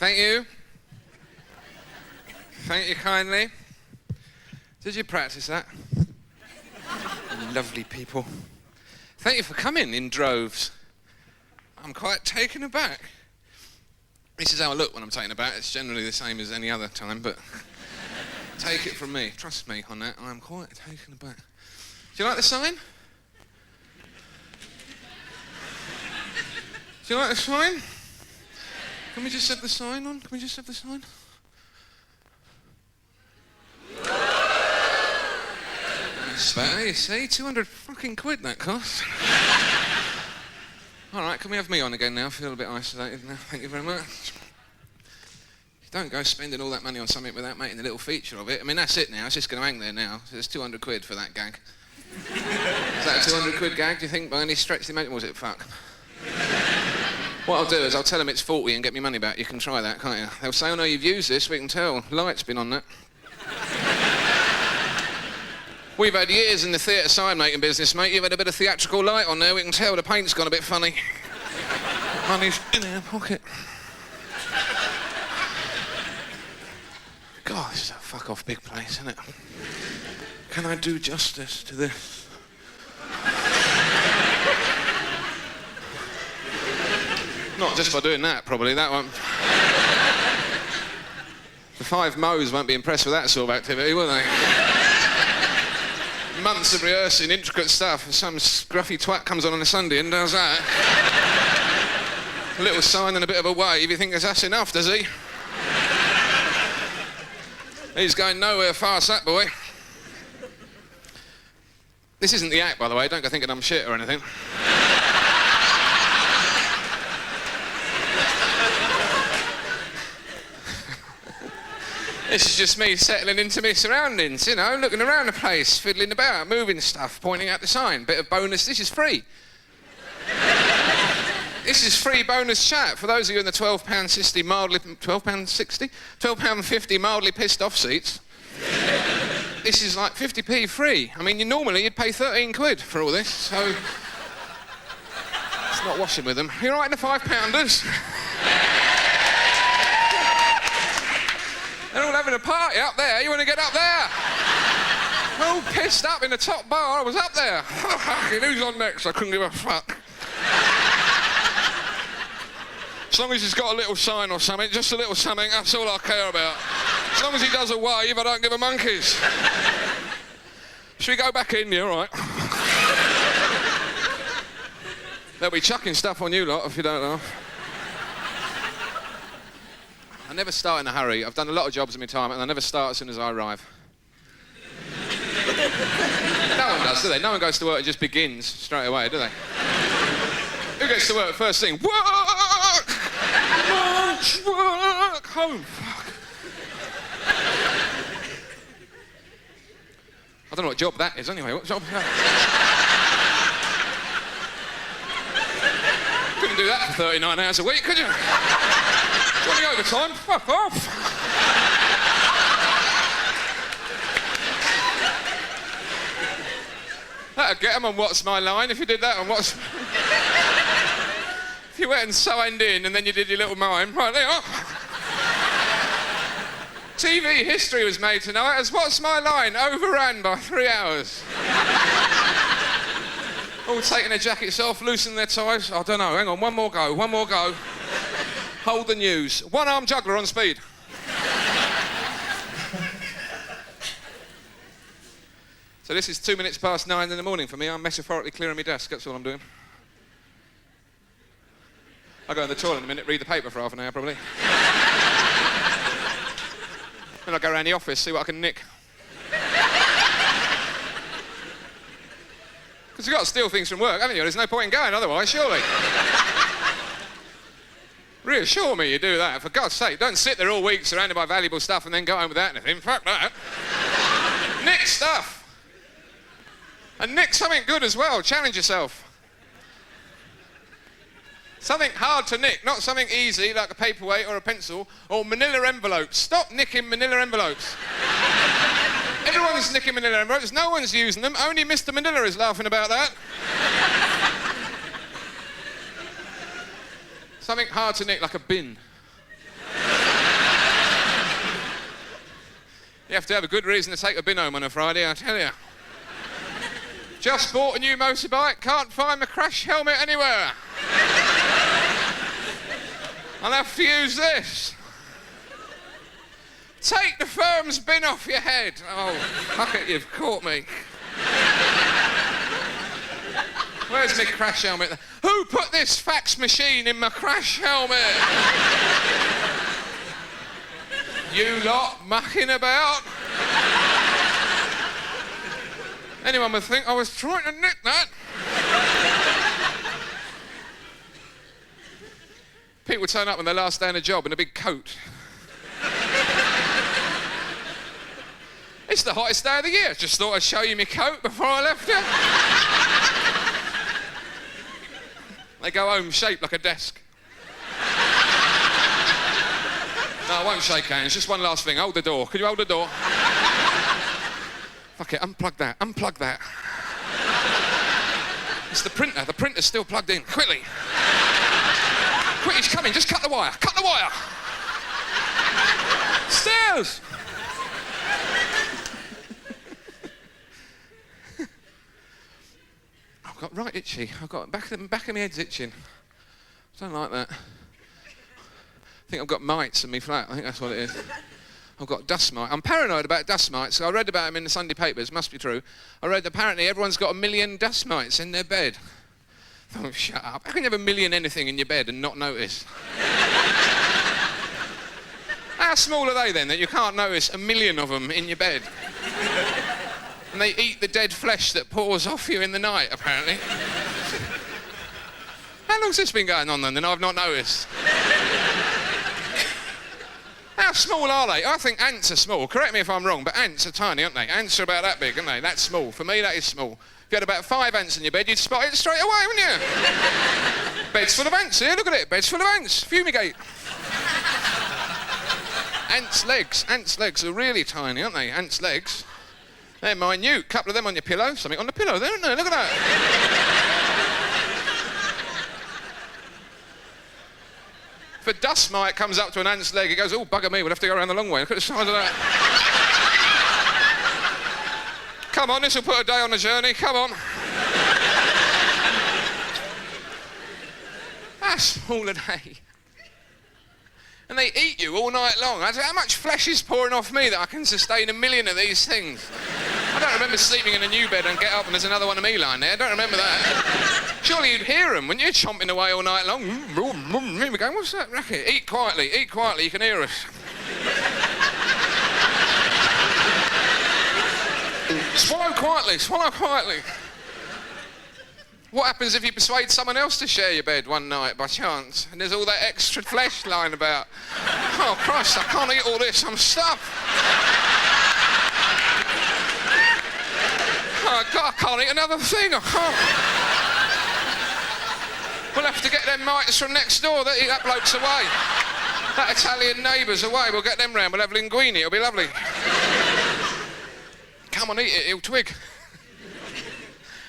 Thank you. Thank you kindly. Did you practice that? Lovely people. Thank you for coming in droves. I'm quite taken aback. This is how I look when I'm taken aback. It's generally the same as any other time, but take it from me. Trust me on that. I'm quite taken aback. Do you like the sign? Do you like the sign? Can we just have the sign on? Can we just have the sign? That's better, you see? 200 fucking quid that cost. All right, can we have me on again now? I feel a bit isolated now. Thank you very much. You don't go spending all that money on something without making a little feature of it. I mean, that's it now. It's just going to hang there now. So there's 200 quid for that gag. Is that a 200 quid gag, do you think, by any stretch of the imagination? Was it fuck? What I'll do is I'll tell them it's 40 and get me money back. You can try that, can't you? They'll say, oh no, you've used this, we can tell. Light's been on that. We've had years in the theatre sign making business, mate. You've had a bit of theatrical light on there, we can tell the paint's gone a bit funny. Money's in our pocket. God, this is a fuck off big place, isn't it? Can I do justice to this? Not just by doing that, probably, that one. The 5 Mo's won't be impressed with that sort of activity, will they? Months of rehearsing intricate stuff, and some scruffy twat comes on a Sunday and does that. A little sign and a bit of a wave, you think that's enough, does he? He's going nowhere fast, that boy. This isn't the act, by the way, don't go thinking I'm shit or anything. This is just me settling into my surroundings, you know, looking around the place, fiddling about, moving stuff, pointing out the sign. Bit of bonus, this is free. This is free bonus chat for those of you in the £12.60 mildly... £12.60? £12.50 mildly pissed off seats. This is like 50p free. I mean, normally you'd pay 13 quid for all this, so... It's not washing with them. You're right in the £5-pounders. They're all having a party up there. You want to get up there? All pissed up in the top bar. I was up there. Who's on next? I couldn't give a fuck. As long as he's got a little sign or something, just a little something, that's all I care about. As long as he does a wave, I don't give a monkeys. Should we go back in? You all right? They'll be chucking stuff on you lot if you don't laugh. I never start in a hurry. I've done a lot of jobs in my time and I never start as soon as I arrive. No one does, do they? No one goes to work and just begins straight away, do they? Who gets to work first thing? Work! Lunch, work! Home, fuck. I don't know what job that is anyway. What job is that? Couldn't do that for 39 hours a week, could you? Want the overtime? Fuck off! That'd get them on What's My Line if you did that on What's... If you went and signed in and then you did your little mime, right there. TV history was made tonight as What's My Line overran by 3 hours. All taking their jackets off, loosening their ties. I don't know, hang on, one more go. Hold the news. One-arm juggler on speed. So this is 2 minutes past 9 in the morning for me. I'm metaphorically clearing my desk, that's all I'm doing. I'll go in the toilet in a minute, read the paper for half an hour probably. Then I'll go around the office, see what I can nick. Because you've got to steal things from work, haven't you? There's no point in going otherwise, surely. Reassure me you do that, for God's sake. Don't sit there all week surrounded by valuable stuff and then go home without anything. Fuck that. Nick stuff. And nick something good as well. Challenge yourself. Something hard to nick, not something easy like a paperweight or a pencil or manila envelopes. Stop nicking manila envelopes. Everyone's nicking manila envelopes. No one's using them. Only Mr. Manila is laughing about that. Something hard to nick, like a bin. You have to have a good reason to take a bin home on a Friday, I tell you. Just bought a new motorbike, can't find my crash helmet anywhere. I'll have to use this. Take the firm's bin off your head. Oh, fuck it, you've caught me. Where's my crash helmet? Who put this fax machine in my crash helmet? You lot mucking about? Anyone would think I was trying to nick that. People turn up on their last day on a job in a big coat. It's the hottest day of the year. Just thought I'd show you my coat before I left you. They go home shaped like a desk. No, I won't shake hands. Just one last thing. Hold the door. Could you hold the door? Fuck it, unplug that. Unplug that. It's the printer. The printer's still plugged in. Quickly. Quick, he's coming. Just cut the wire. Cut the wire. Stairs. I've got right itchy. I've got back of my head's itching. I don't like that. I think I've got mites in me flat. I think that's what it is. I've got dust mites. I'm paranoid about dust mites. So I read about them in the Sunday papers. Must be true. I read that apparently everyone's got 1 million dust mites in their bed. Oh, shut up. How can you have 1 million anything in your bed and not notice? How small are they then that you can't notice 1 million of them in your bed? And they eat the dead flesh that pours off you in the night, apparently. How long's this been going on then I've not noticed? How small are they? I think ants are small. Correct me if I'm wrong, but ants are tiny, aren't they? Ants are about that big, aren't they? That's small. For me, that is small. If you had about 5 ants in your bed, you'd spot it straight away, wouldn't you? Bed's full of ants here, look at it. Bed's full of ants. Fumigate. Ants' legs. Ants' legs are really tiny, aren't they? Ants' legs. They're minute. Couple of them on your pillow. Something on the pillow there, isn't there? Look at that. If a dust mite comes up to an ant's leg, it goes, oh, bugger me, we'll have to go around the long way. Look at the size of that. Come on, this will put a day on the journey. Come on. That's small a day. And they eat you all night long. How much flesh is pouring off me that I can sustain 1 million of these things? I don't remember sleeping in a new bed and get up and there's another one of me lying there. I don't remember that. Surely you'd hear them, wouldn't you? Chomping away all night long. We're going, what's that racket? Eat quietly, you can hear us. Swallow quietly. What happens if you persuade someone else to share your bed one night by chance and there's all that extra flesh lying about? Oh, Christ, I can't eat all this, I'm stuffed. Oh, God, I can't eat another thing, I can't. We'll have to get them mites from next door, that bloke's away. That Italian neighbour's away, we'll get them round, we'll have linguine, it'll be lovely. Come on, eat it, he'll twig.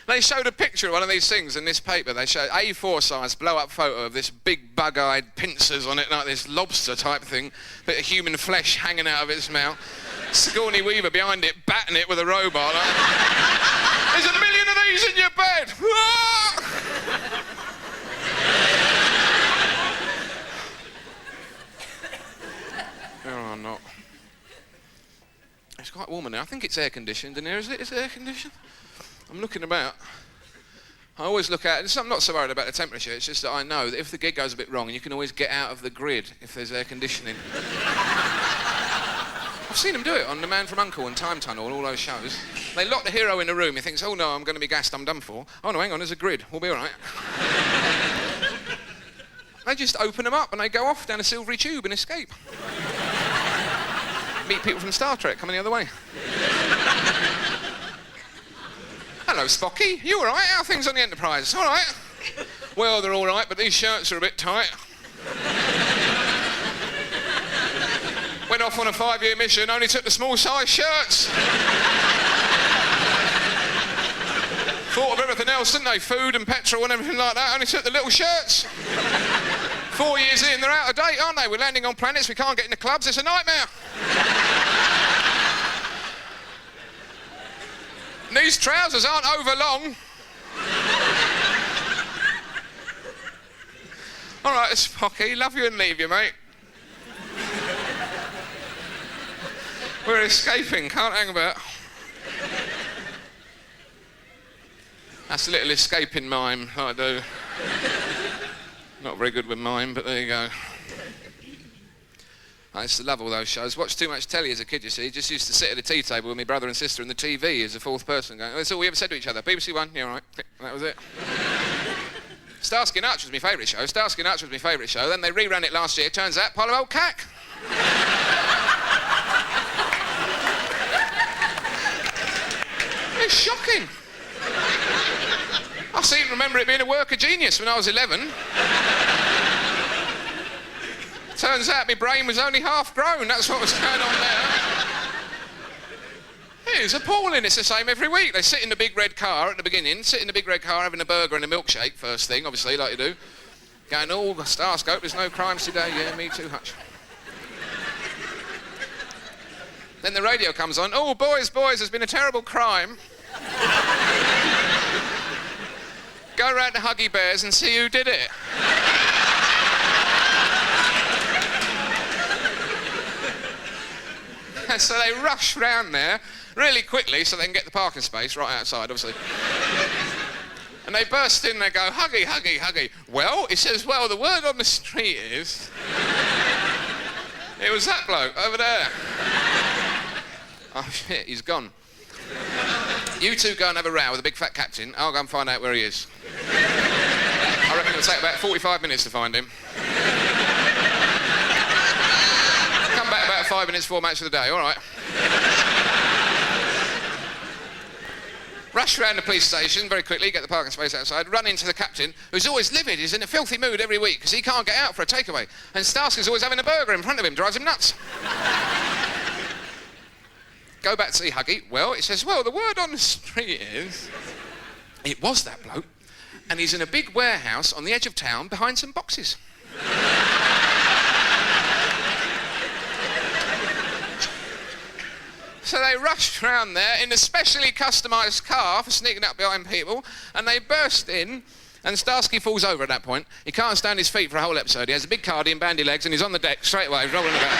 They showed a picture of one of these things in this paper. They showed A4 size blow-up photo of this big bug-eyed pincers on it, like this lobster type thing, bit of human flesh hanging out of its mouth. Sigourney Weaver behind it, batting it with a robot. Like, there's 1 million of these in your bed! Oh, not. It's quite warm in there. I think it's air-conditioned in here, is it? Is it air-conditioned? I'm looking about. I always look out, I'm not so worried about the temperature, it's just that I know that if the gig goes a bit wrong, you can always get out of the grid if there's air conditioning. I've seen them do it on The Man from U.N.C.L.E. and Time Tunnel and all those shows. They lock the hero in a room, he thinks, oh no, I'm going to be gassed, I'm done for. Oh no, hang on, there's a grid, we'll be all right. They just open them up and they go off down a silvery tube and escape. Meet people from Star Trek coming the other way. Hello, Spocky. You all right? How are things on the Enterprise? All right? Well, they're all right, but these shirts are a bit tight. Went off on a 5-year mission, only took the small-size shirts. Thought of everything else, didn't they? Food and petrol and everything like that. Only took the little shirts. 4 years in, they're out of date, aren't they? We're landing on planets we can't get into clubs. It's a nightmare. These trousers aren't over long. All right, it's Pocky. Love you and leave you, mate. We're escaping. Can't hang about. That's a little escaping mime I do. Not very good with mime, but there you go. I used to love all those shows. Watched too much telly as a kid, you see. Just used to sit at a tea table with my brother and sister and the TV as a fourth person going, oh, that's all we ever said to each other. BBC One, yeah, all right. That was it. Starsky and Hutch was my favourite show. Then they reran it last year. Turns out, pile of old cack. It's shocking. I seem to remember it being a work of genius when I was 11. Turns out my brain was only half grown. That's what was going on there. It is appalling. It's the same every week. They sit in the big red car at the beginning, having a burger and a milkshake first thing, obviously, like you do. Going, oh, the Starscope, there's no crimes today. Yeah, me too, Hutch. Then the radio comes on. Oh, boys, there's been a terrible crime. Go round to Huggy Bears and see who did it. And so they rush round there really quickly so they can get the parking space right outside, obviously. And they burst in, they go, Huggy, Huggy, Huggy. Well, he says, well, the word on the street is... It was that bloke over there. Oh, shit, he's gone. You two go and have a row with the big fat captain. I'll go and find out where he is. I reckon it'll take about 45 minutes to find him. Come back about 5 minutes before match of the day, all right. Rush round the police station very quickly, get the parking space outside, run into the captain, who's always livid. He's in a filthy mood every week because he can't get out for a takeaway. And Starsky's always having a burger in front of him, drives him nuts. Go back to see Huggy. Well, it says, well, the word on the street is... It was that bloke, and he's in a big warehouse on the edge of town behind some boxes. So they rushed round there in a specially customised car for sneaking up behind people, and they burst in, and Starsky falls over at that point. He can't stand his feet for a whole episode. He has a big cardi and bandy legs, and he's on the deck straight away, he's rolling about.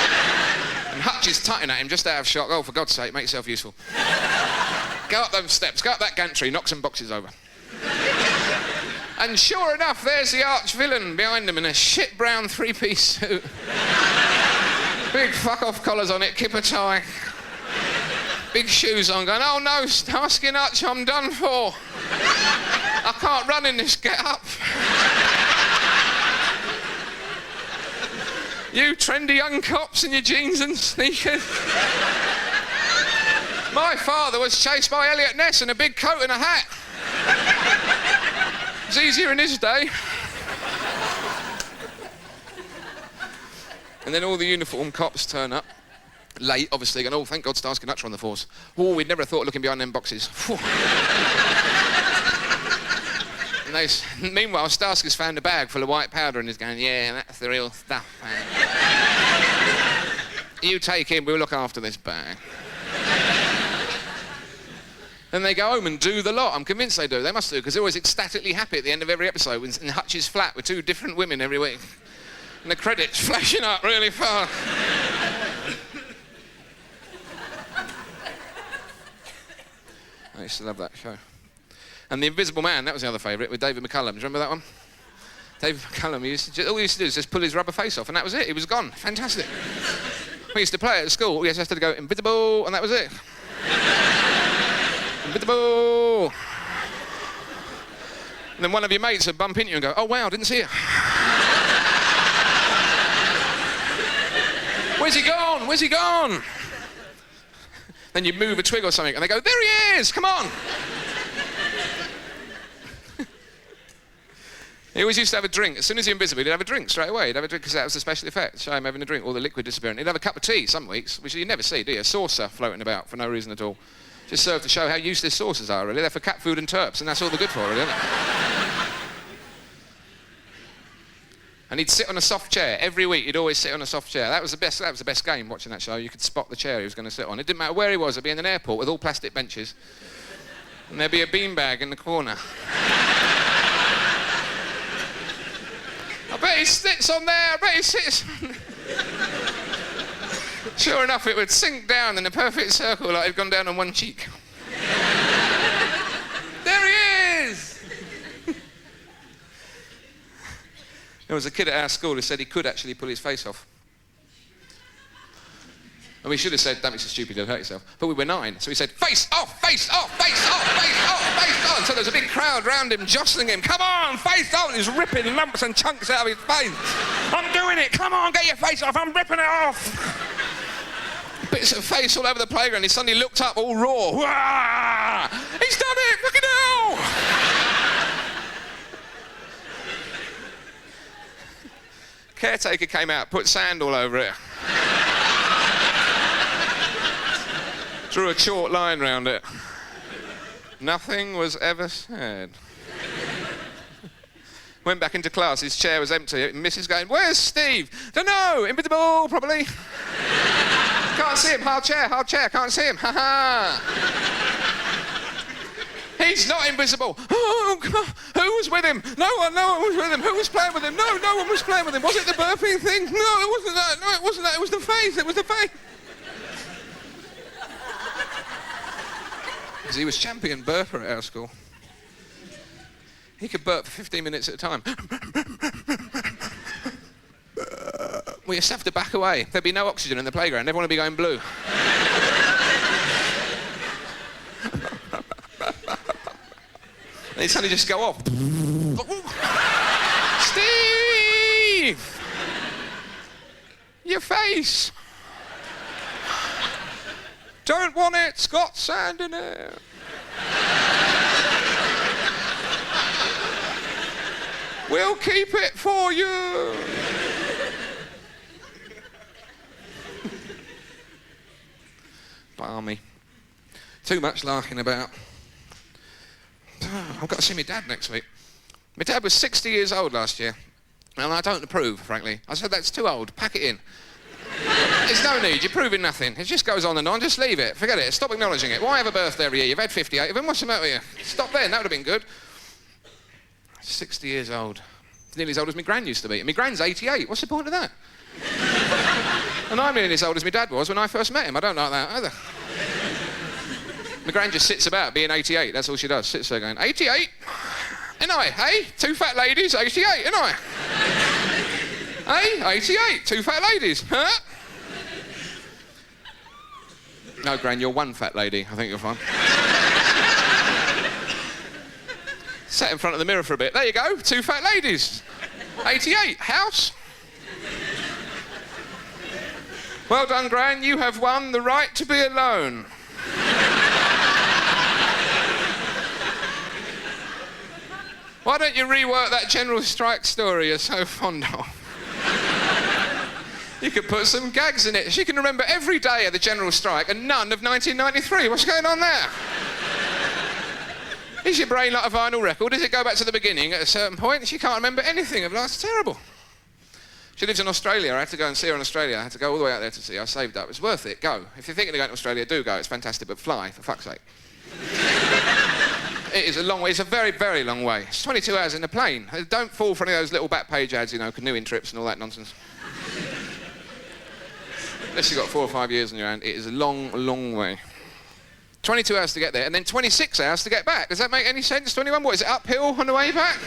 And Hutch is tutting at him just out of shock. Oh, for God's sake, make yourself useful. Go up those steps, go up that gantry, knock some boxes over. And sure enough, there's the arch-villain behind him in a shit brown three-piece suit. Big fuck-off collars on it, kipper tie. Big shoes on, going, oh no, Starsky and Hutch, I'm done for. I can't run in this get-up. You trendy young cops in your jeans and sneakers. My father was chased by Elliot Ness in a big coat and a hat. It was easier in his day. And then all the uniformed cops turn up. Late, obviously, going, oh, thank God Starsky and Hutch are on the force. Oh, we'd never have thought of looking behind them boxes. And meanwhile, Starsky's found a bag full of white powder and he's going, yeah, that's the real stuff, man. You take him, we'll look after this bag. Then they go home and do the lot. I'm convinced they do. They must do, because they're always ecstatically happy at the end of every episode in Hutch's flat with two different women every week. And the credits flashing up really fast. I used to love that show. And The Invisible Man, that was the other favourite, with David McCullum. Do you remember that one? David McCullum, all he used to do is just pull his rubber face off, and that was it. He was gone. Fantastic. We used to play it at school. We just had to go, invisible, and that was it. Invisible. And then one of your mates would bump into you and go, oh, wow, didn't see it. Where's he gone? Where's he gone? Then you move a twig or something, and they go, there he is, come on. He always used to have a drink. As soon as he's invisible, he'd have a drink straight away. He'd have a drink because that was the special effect. Show him having a drink, all the liquid disappearing. He'd have a cup of tea some weeks, which you never see, do you? A saucer floating about for no reason at all. Just served to show how useless saucers are, really. They're for cat food and terps, and that's all they're good for, really, isn't it? And he'd sit on a soft chair. Every week, he'd always sit on a soft chair. That was the best game, watching that show. You could spot the chair he was going to sit on. It didn't matter where he was. It'd be in an airport with all plastic benches. And there'd be a beanbag in the corner. I bet he sits on there, I bet he sits on there. Sure enough, it would sink down in a perfect circle like it'd gone down on one cheek. There he is! There was a kid at our school who said he could actually pull his face off. And we should have said, don't be so stupid, you'll hurt yourself. But we were 9, so we said, face off, face off, face off, face off, face on. So there was a big crowd round him, jostling him. Come on, face on. He's ripping lumps and chunks out of his face. I'm doing it. Come on, get your face off. I'm ripping it off. Bits of face all over the playground. He suddenly looked up, all raw. Wah! He's done it. Look at hell. Caretaker came out, put sand all over it. Drew a chalk line round it. Nothing was ever said. Went back into class, his chair was empty. Mrs. going, where's Steve? Don't know, invisible, probably. Can't see him, hard chair, can't see him, ha ha. He's not invisible. Oh, God. Who was with him? No one was with him. Who was playing with him? No one was playing with him. Was it the burping thing? No, it wasn't that. No, it wasn't that. It was the face. It was the face. Because he was champion burper at our school. He could burp for 15 minutes at a time. We used to have to back away. There'd be no oxygen in the playground. Everyone would be going blue. And he'd suddenly just go off. Steve! Your face! Don't want it, it's got sand in it. We'll keep it for you. Balmy. Too much larking about. I've got to see my dad next week. My dad was 60 years old last year, and I don't approve, frankly. I said, that's too old, pack it in. There's no need, you're proving nothing. It just goes on and on, just leave it, forget it, stop acknowledging it. Why have a birthday every year? You've had 58 of them, what's the matter with you? Stop then, that would have been good. 60 years old. Nearly as old as my gran used to be. And my gran's 88, what's the point of that? And I'm nearly as old as my dad was when I first met him, I don't like that either. My gran just sits about being 88, that's all she does, sits there going, 88? Ain't I, hey? 2 fat ladies, 88, ain't I? Hey, 88, 2 fat ladies, huh? No, Gran, you're 1 fat lady. I think you're fine. Sat in front of the mirror for a bit. There you go, 2 fat ladies. 88, house. Well done, Gran, you have won the right to be alone. Why don't you rework that general strike story you're so fond of? You could put some gags in it. She can remember every day of the general strike and none of 1993. What's going on there? Is your brain like a vinyl record? Does it go back to the beginning at a certain point? She can't remember anything of last. It's terrible. She lives in Australia. I had to go and see her in Australia. I had to go all the way out there to see her. I saved up. It's worth it. Go. If you're thinking of going to Australia, do go. It's fantastic. But fly, for fuck's sake. It is a long way. It's a very, very long way. It's 22 hours in a plane. Don't fall for any of those little back page ads, you know, canoeing trips and all that nonsense. Unless you've got 4 or 5 years on your hand, it is a long, long way. 22 hours to get there, and then 26 hours to get back. Does that make any sense to anyone? What, is it uphill on the way back?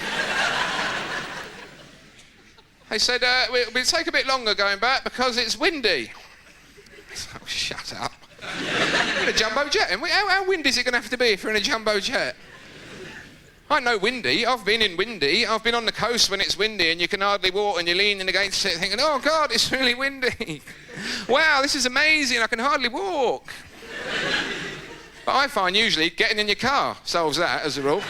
They said, we'll take a bit longer going back because it's windy. Oh, shut up. You're in a jumbo jet, and how windy is it going to have to be if you're in a jumbo jet? I know windy, I've been in windy, I've been on the coast when it's windy and you can hardly walk and you're leaning against it thinking, oh God, it's really windy. Wow, this is amazing, I can hardly walk. But I find usually getting in your car solves that as a rule.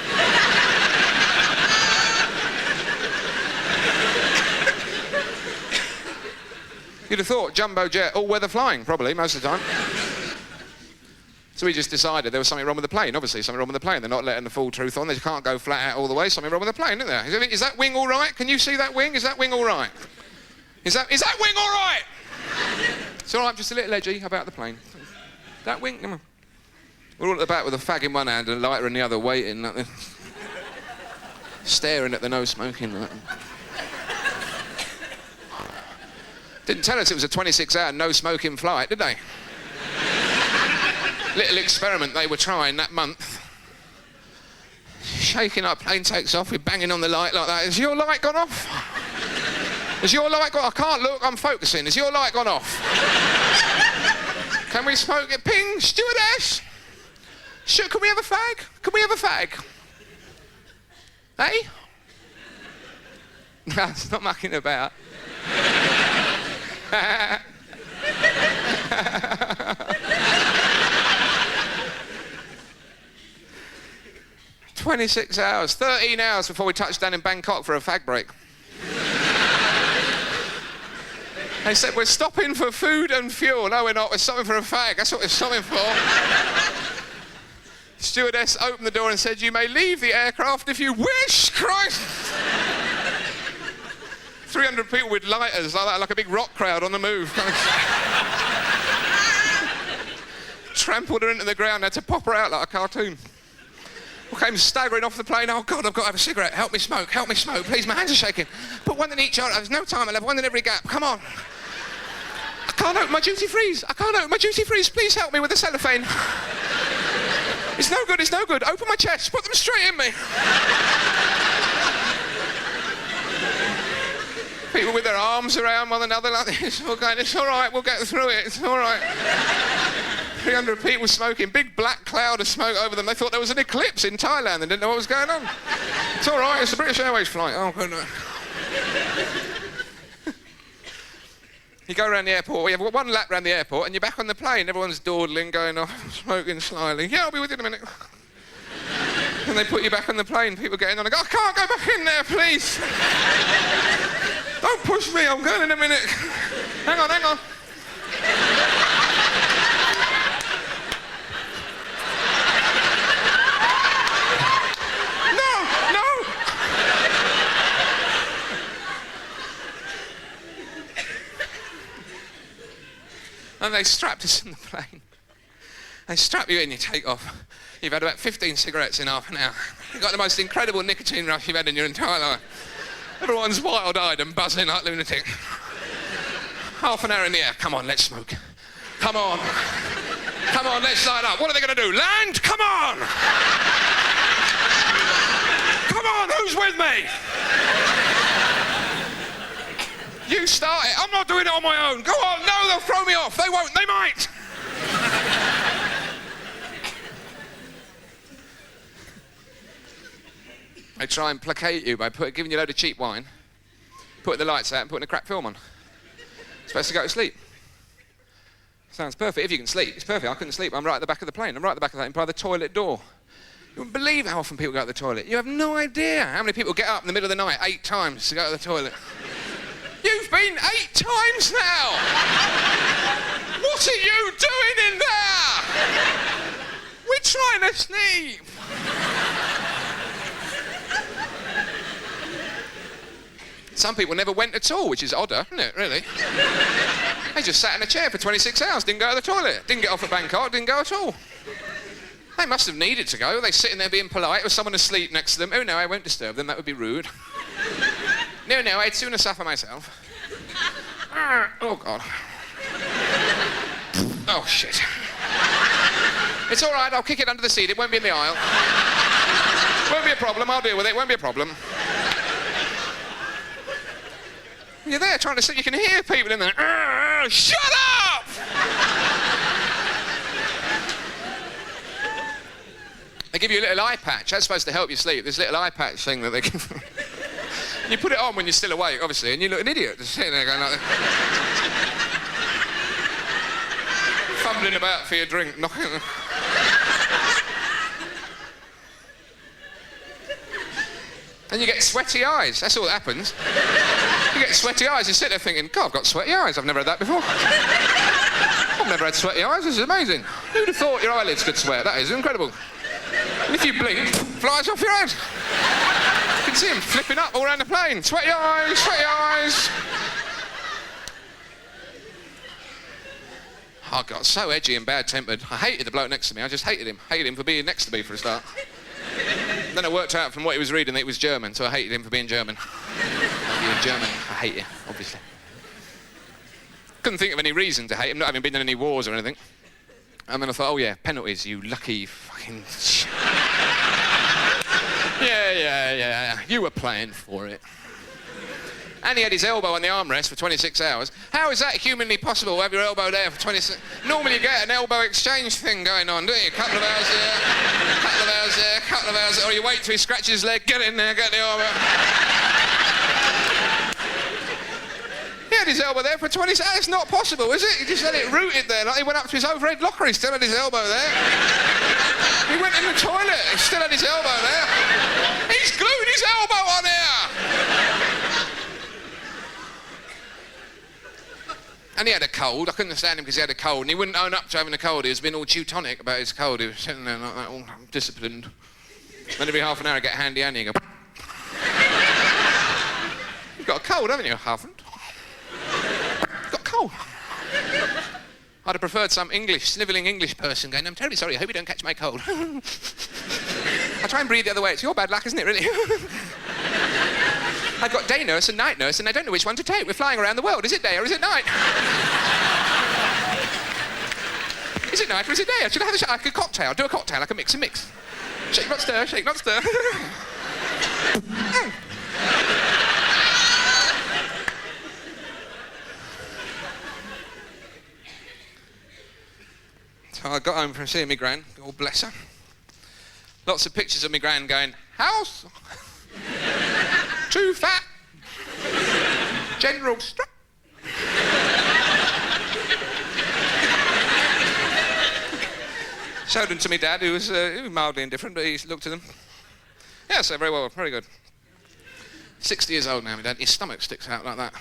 You'd have thought jumbo jet, all-weather flying, probably, most of the time. So we just decided there was something wrong with the plane. Obviously, something wrong with the plane. They're not letting the full truth on. They can't go flat out all the way. Something wrong with the plane, isn't there? Is that wing all right? Can you see that wing? Is that wing all right? Is that wing all right? It's all right, just a little edgy about the plane. That wing, come on. We're all at the back with a fag in one hand and a lighter in the other, waiting, like this. Staring at the no smoking. Like. Didn't tell us it was a 26-hour no smoking flight, did they? Little experiment they were trying that month. Shaking up, plane takes off, we're banging on the light like that. Has your light gone off? Has your light gone off? I can't look, I'm focusing. Has your light gone off? Can we smoke it? Ping, stewardess! Can we have a fag? Can we have a fag? Hey? No, it's not mucking about. 26 hours, 13 hours before we touched down in Bangkok for a fag break. They said, we're stopping for food and fuel. No, we're not. We're stopping for a fag. That's what we're stopping for. Stewardess opened the door and said, you may leave the aircraft if you wish. Christ! 300 people with lighters like that, like a big rock crowd on the move. Trampled her into the ground, had to pop her out like a cartoon. We came staggering off the plane. Oh God, I've got to have a cigarette. Help me smoke, please, my hands are shaking. Put one in each jar. There's no time, I'll have one in every gap. Come on. I can't open my duty freeze. Please help me with the cellophane. It's no good. Open my chest, put them straight in me. People with their arms around one another like this, all going, it's all right, we'll get through it, it's all right. 300 people smoking, big black cloud of smoke over them. They thought there was an eclipse in Thailand. They didn't know what was going on. It's all right, it's a British Airways flight. Oh, good. You go around the airport, you have one lap around the airport and you're back on the plane. Everyone's dawdling, going off, smoking slyly. Yeah, I'll be with you in a minute. And they put you back on the plane, people getting on and go, I can't go back in there, please. Don't push me, I'm going in a minute. Hang on. No! And they strapped us in the plane. They strap you in, you take off. You've had about 15 cigarettes in half an hour. You've got the most incredible nicotine rush you've had in your entire life. Everyone's wild-eyed and buzzing like lunatic. Half an hour in the air. Come on, let's smoke. Come on, let's light up. What are they going to do? Land? Come on! Come on, who's with me? You start it. I'm not doing it on my own. Go on. No, they'll throw me off. They won't. They might. They try and placate you by giving you a load of cheap wine, putting the lights out and putting a crap film on. Supposed to go to sleep. Sounds perfect. If you can sleep, it's perfect. I couldn't sleep. I'm right at the back of the plane. I'm right at the back of the plane by the toilet door. You wouldn't believe how often people go to the toilet. You have no idea how many people get up in the middle of the night 8 times to go to the toilet. You've been 8 times now! What are you doing in there? We're trying to sleep. Some people never went at all, which is odder, isn't it, really? They just sat in a chair for 26 hours, didn't go to the toilet, didn't get off at Bangkok, didn't go at all. They must have needed to go. They're sitting there being polite with someone asleep next to them. Oh no, I won't disturb them, that would be rude. No, I'd sooner suffer myself. Oh God. Oh shit. It's all right, I'll kick it under the seat, it won't be in the aisle. Won't be a problem, I'll deal with it, won't be a problem. You're there trying to sleep, you can hear people in there. Shut up! They give you a little eye patch, that's supposed to help you sleep. This little eye patch thing that they give. You put it on when you're still awake, obviously, and you look an idiot just sitting there going like that. Fumbling about for your drink, knocking. And you get sweaty eyes, that's all that happens. You get sweaty eyes, you sit there thinking, God, I've got sweaty eyes, I've never had that before. I've never had sweaty eyes, this is amazing. Who'd have thought your eyelids could sweat? That is incredible. And if you blink, it flies off your head. You can see them flipping up all around the plane. Sweaty eyes, sweaty eyes. I got so edgy and bad-tempered. I hated the bloke next to me. I just hated him. Hated him for being next to me for a start. Then I worked out from what he was reading that he was German, so I hated him for being German. Being German, I hate you, obviously. Couldn't think of any reason to hate him, not having been in any wars or anything. And then I thought, oh yeah, penalties, you lucky fucking... Yeah. You were playing for it. And he had his elbow on the armrest for 26 hours. How is that humanly possible to have your elbow there for 26... Normally you get an elbow exchange thing going on, don't you? A couple of hours there, a couple of hours there, a couple of hours there. Or you wait till he scratches his leg, get in there, get the elbow. He had his elbow there for 20 seconds. It's not possible, is it? He just had it rooted there. Like he went up to his overhead locker, he still had his elbow there. He went in the toilet, he still had his elbow there. He's glued his elbow on here! And he had a cold. I couldn't stand him because he had a cold. And he wouldn't own up to having a cold. He was being all Teutonic about his cold. He was sitting there like that, all disciplined. Then every half an hour, I'd get handy-handy and go... You've got a cold, haven't you? I haven't. You've got a cold. I'd have preferred some snivelling English person going, I'm terribly sorry, I hope you don't catch my cold. I try and breathe the other way. It's your bad luck, isn't it, really? I've got day nurse and night nurse, and I don't know which one to take. We're flying around the world. Is it day or is it night? Is it night or is it day? Should I have like a cocktail? Do a cocktail, like a mix and mix. Shake, not stir, shake, not stir. So I got home from seeing my gran, God bless her. Lots of pictures of my gran going, house, too fat, general strap. Showed them to my dad, who was mildly indifferent, but he looked at them. Yeah, so very well, very good. 60 years old now, my dad. His stomach sticks out like that.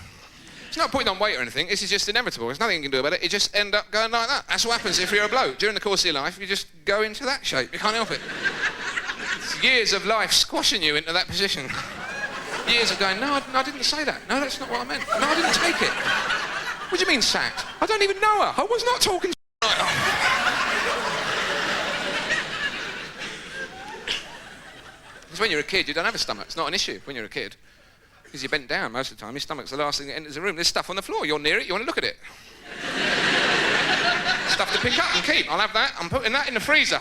It's not putting on weight or anything, this is just inevitable. There's nothing you can do about it, you just end up going like that. That's what happens if you're a bloke. During the course of your life, you just go into that shape. You can't help it. It's years of life squashing you into that position. Years of going, no, I didn't say that. No, that's not what I meant. No, I didn't take it. What do you mean sacked? I don't even know her. I was not talking like that. Because when you're a kid, you don't have a stomach. It's not an issue when you're a kid. Because you're bent down most of the time. Your stomach's the last thing that enters the room. There's stuff on the floor. You're near it. You want to look at it. Stuff to pick up and keep. I'll have that. I'm putting that in the freezer.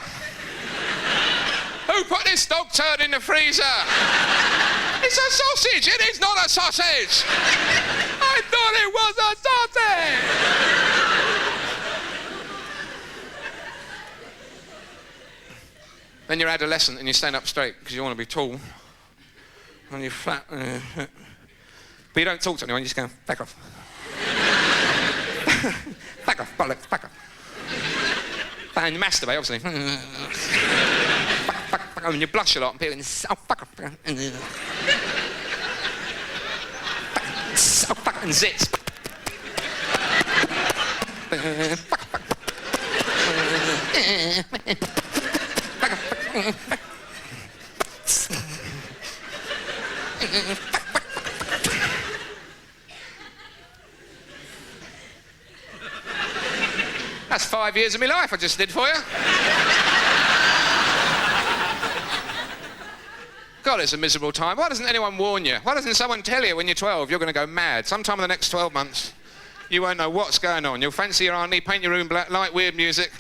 Who put this dog turd in the freezer? It's a sausage. It is not a sausage. I thought it was a sausage. Then you're adolescent and you stand up straight because you want to be tall. And you're flat. But you don't talk to anyone, you just go, back off. Back off, bollocks, back off. And you masturbate, obviously. Back off, and you blush a lot, and people go, oh, fuck off. Oh, fuck, and zits. That's 5 years of my life I just did for you. God, it's a miserable time. Why doesn't anyone warn you? Why doesn't someone tell you when you're 12 you're going to go mad? Sometime in the next 12 months, you won't know what's going on. You'll fancy your auntie, paint your room black, like weird music,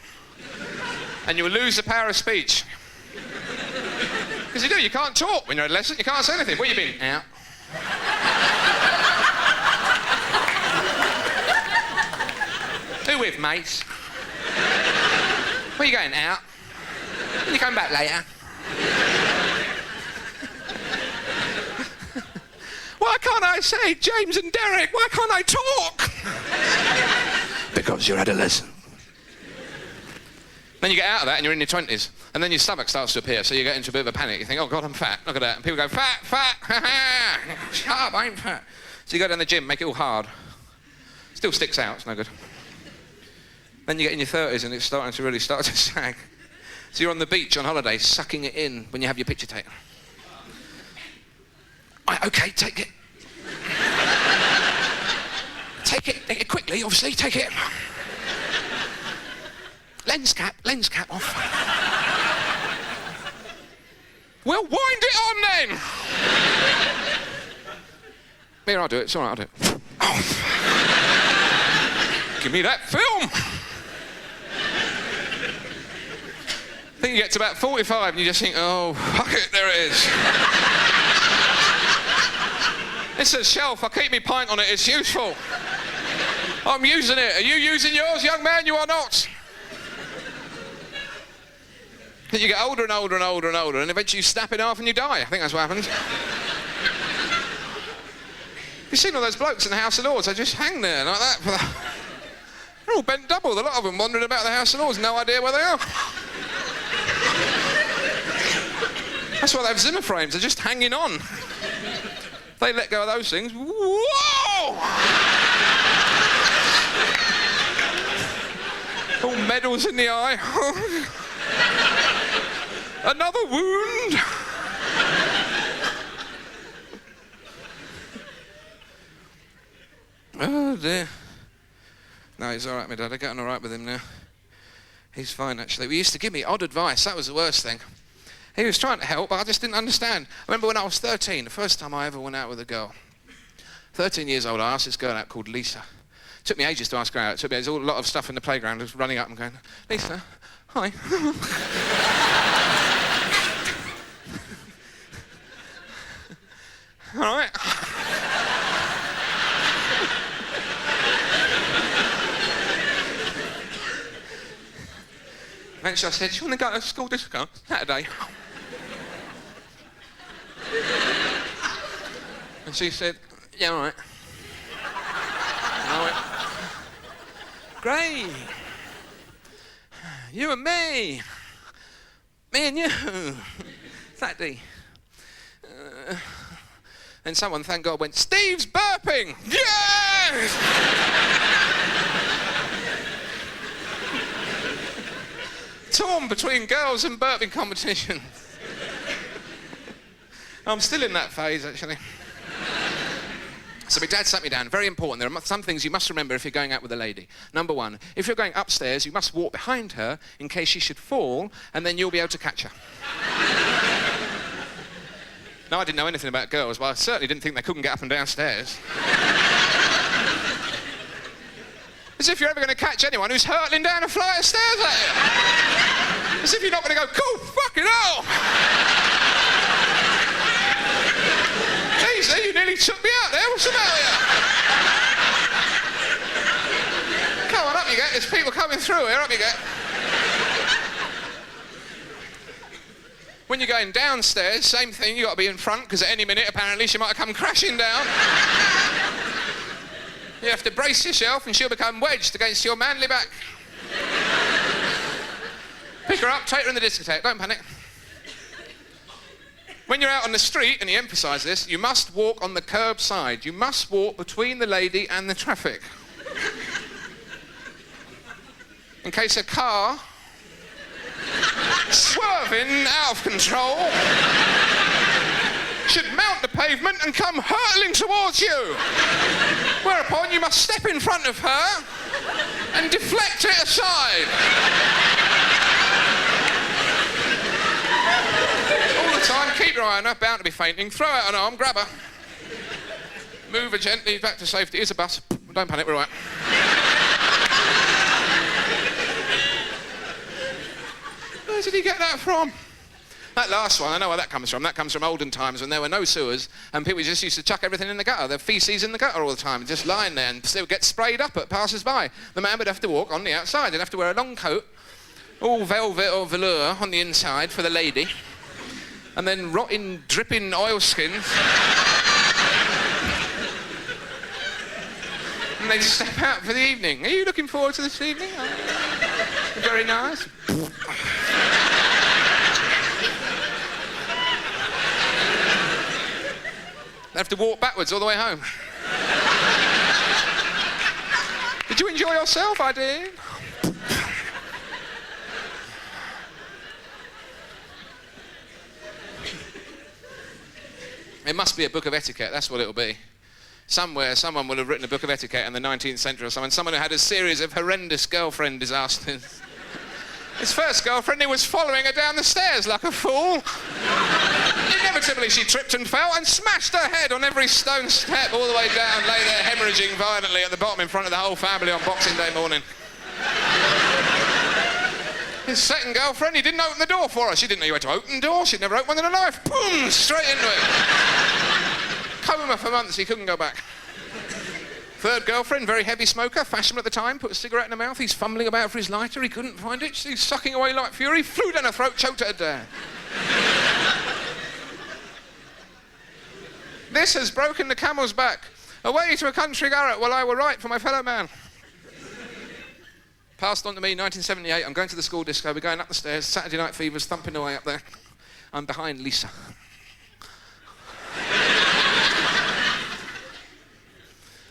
and you'll lose the power of speech. Because you can't talk when you're adolescent, you can't say anything. Where you been? Out. Who with, mates? Where you going? Out. When you coming back later? Why can't I say James and Derek? Why can't I talk? Because you're adolescent. Then you get out of that and you're in your 20s, and then your stomach starts to appear, so you get into a bit of a panic. You think, oh God, I'm fat, look at that. And people go, fat, fat, shut up, I ain't fat. So you go down the gym, make it all hard. Still sticks out, it's no good. Then you get in your 30s and it's starting to really start to sag. So you're on the beach on holiday, sucking it in when you have your picture taken. Right, okay, take it. Take it quickly, obviously, take it. lens cap off. Well, wind it on then. Here, I'll do it. It's all right, I'll do it. Oh. Give me that film. I think you get to about 45 and you just think, oh, fuck it, there it is. It's a shelf, I keep my pint on it, it's useful. I'm using it. Are you using yours, young man? You are not. Then you get older and older and older and older, and eventually you snap in half and you die. I think that's what happens. You've seen all those blokes in the House of Lords, they just hang there like that. They're all bent double, a lot of them wandering about the House of Lords, no idea where they are. That's why they have Zimmer frames, they're just hanging on. If they let go of those things, whoa! All medals in the eye. Another wound. Oh dear. No, he's all right, my dad. I'm getting all right with him now. He's fine, actually. He used to give me odd advice. That was the worst thing. He was trying to help, but I just didn't understand. I remember when I was 13, the first time I ever went out with a girl. 13 years old, I asked this girl out called Lisa. It took me ages to ask her out. It took me, there's a lot of stuff in the playground. I was running up and going, Lisa, hi. All right. Eventually I said, do you want to go to school disco Saturday? And she said, yeah, all right. And I went, great. You and me and you. Saturday. And someone, thank God, went, Steve's burping! Yes! Torn between girls and burping competitions. I'm still in that phase, actually. So my dad sat me down, very important. There are some things you must remember if you're going out with a lady. Number one, if you're going upstairs, you must walk behind her in case she should fall, and then you'll be able to catch her. Now, I didn't know anything about girls, but I certainly didn't think they couldn't get up and down stairs. As if you're ever going to catch anyone who's hurtling down a flight of stairs at you. As if you're not going to go, cool, fucking hell! Jeez, you nearly took me out there. What's the matter with you? Come on, up you get. There's people coming through here. Up you get. When you're going downstairs, same thing. You've got to be in front, because at any minute, apparently, she might have come crashing down. You have to brace yourself, and she'll become wedged against your manly back. Pick her up, take her in the discotheque. Don't panic. When you're out on the street, and he emphasised this, you must walk on the curb side. You must walk between the lady and the traffic. In case a car, swerving out of control, should mount the pavement and come hurtling towards you. Whereupon you must step in front of her and deflect it aside. All the time, keep your eye on her, bound to be fainting, throw out an arm, grab her. Move her gently back to safety. Here's a bus. Don't panic, we're all right. Where did he get that from? That last one, I know where that comes from. That comes from olden times when there were no sewers and people just used to chuck everything in the gutter. Their feces in the gutter all the time, just lying there, and still get sprayed up at passers-by. The man would have to walk on the outside. He'd have to wear a long coat, all velvet or velour on the inside for the lady, and then rotting, dripping oilskins. And they'd step out for the evening. Are you looking forward to this evening? Very nice. They have to walk backwards all the way home. Did you enjoy yourself? I did. It must be a book of etiquette, that's what it'll be. Somewhere, someone will have written a book of etiquette in the 19th century or something. Someone who had a series of horrendous girlfriend disasters. His first girlfriend, he was following her down the stairs like a fool. Inevitably, she tripped and fell and smashed her head on every stone step all the way down, lay there hemorrhaging violently at the bottom in front of the whole family on Boxing Day morning. His second girlfriend, he didn't open the door for her. She didn't know you had to open doors. She'd never opened one in her life. Boom! Straight into it. Coma for months, he couldn't go back. Third girlfriend, very heavy smoker, fashionable at the time, put a cigarette in her mouth. He's fumbling about for his lighter. He couldn't find it. She's sucking away like fury. Flew down her throat, choked her to death. This has broken the camel's back. Away to a country garret while I will write for my fellow man. Passed on to me, 1978. I'm going to the school disco. We're going up the stairs. Saturday Night Fever's thumping away up there. I'm behind Lisa.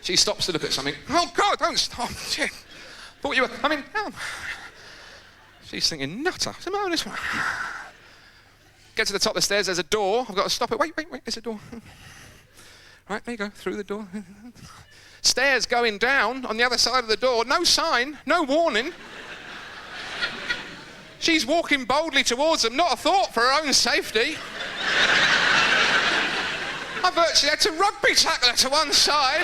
She stops to look at something. Oh, God, don't stop. Shit. Thought you were coming down. She's thinking, nutter. What's the matter with this one? Get to the top of the stairs. There's a door. I've got to stop it. Wait. There's a door. Right, there you go. Through the door. Stairs going down on the other side of the door. No sign. No warning. She's walking boldly towards them. Not a thought for her own safety. I virtually had to rugby tackle her to one side.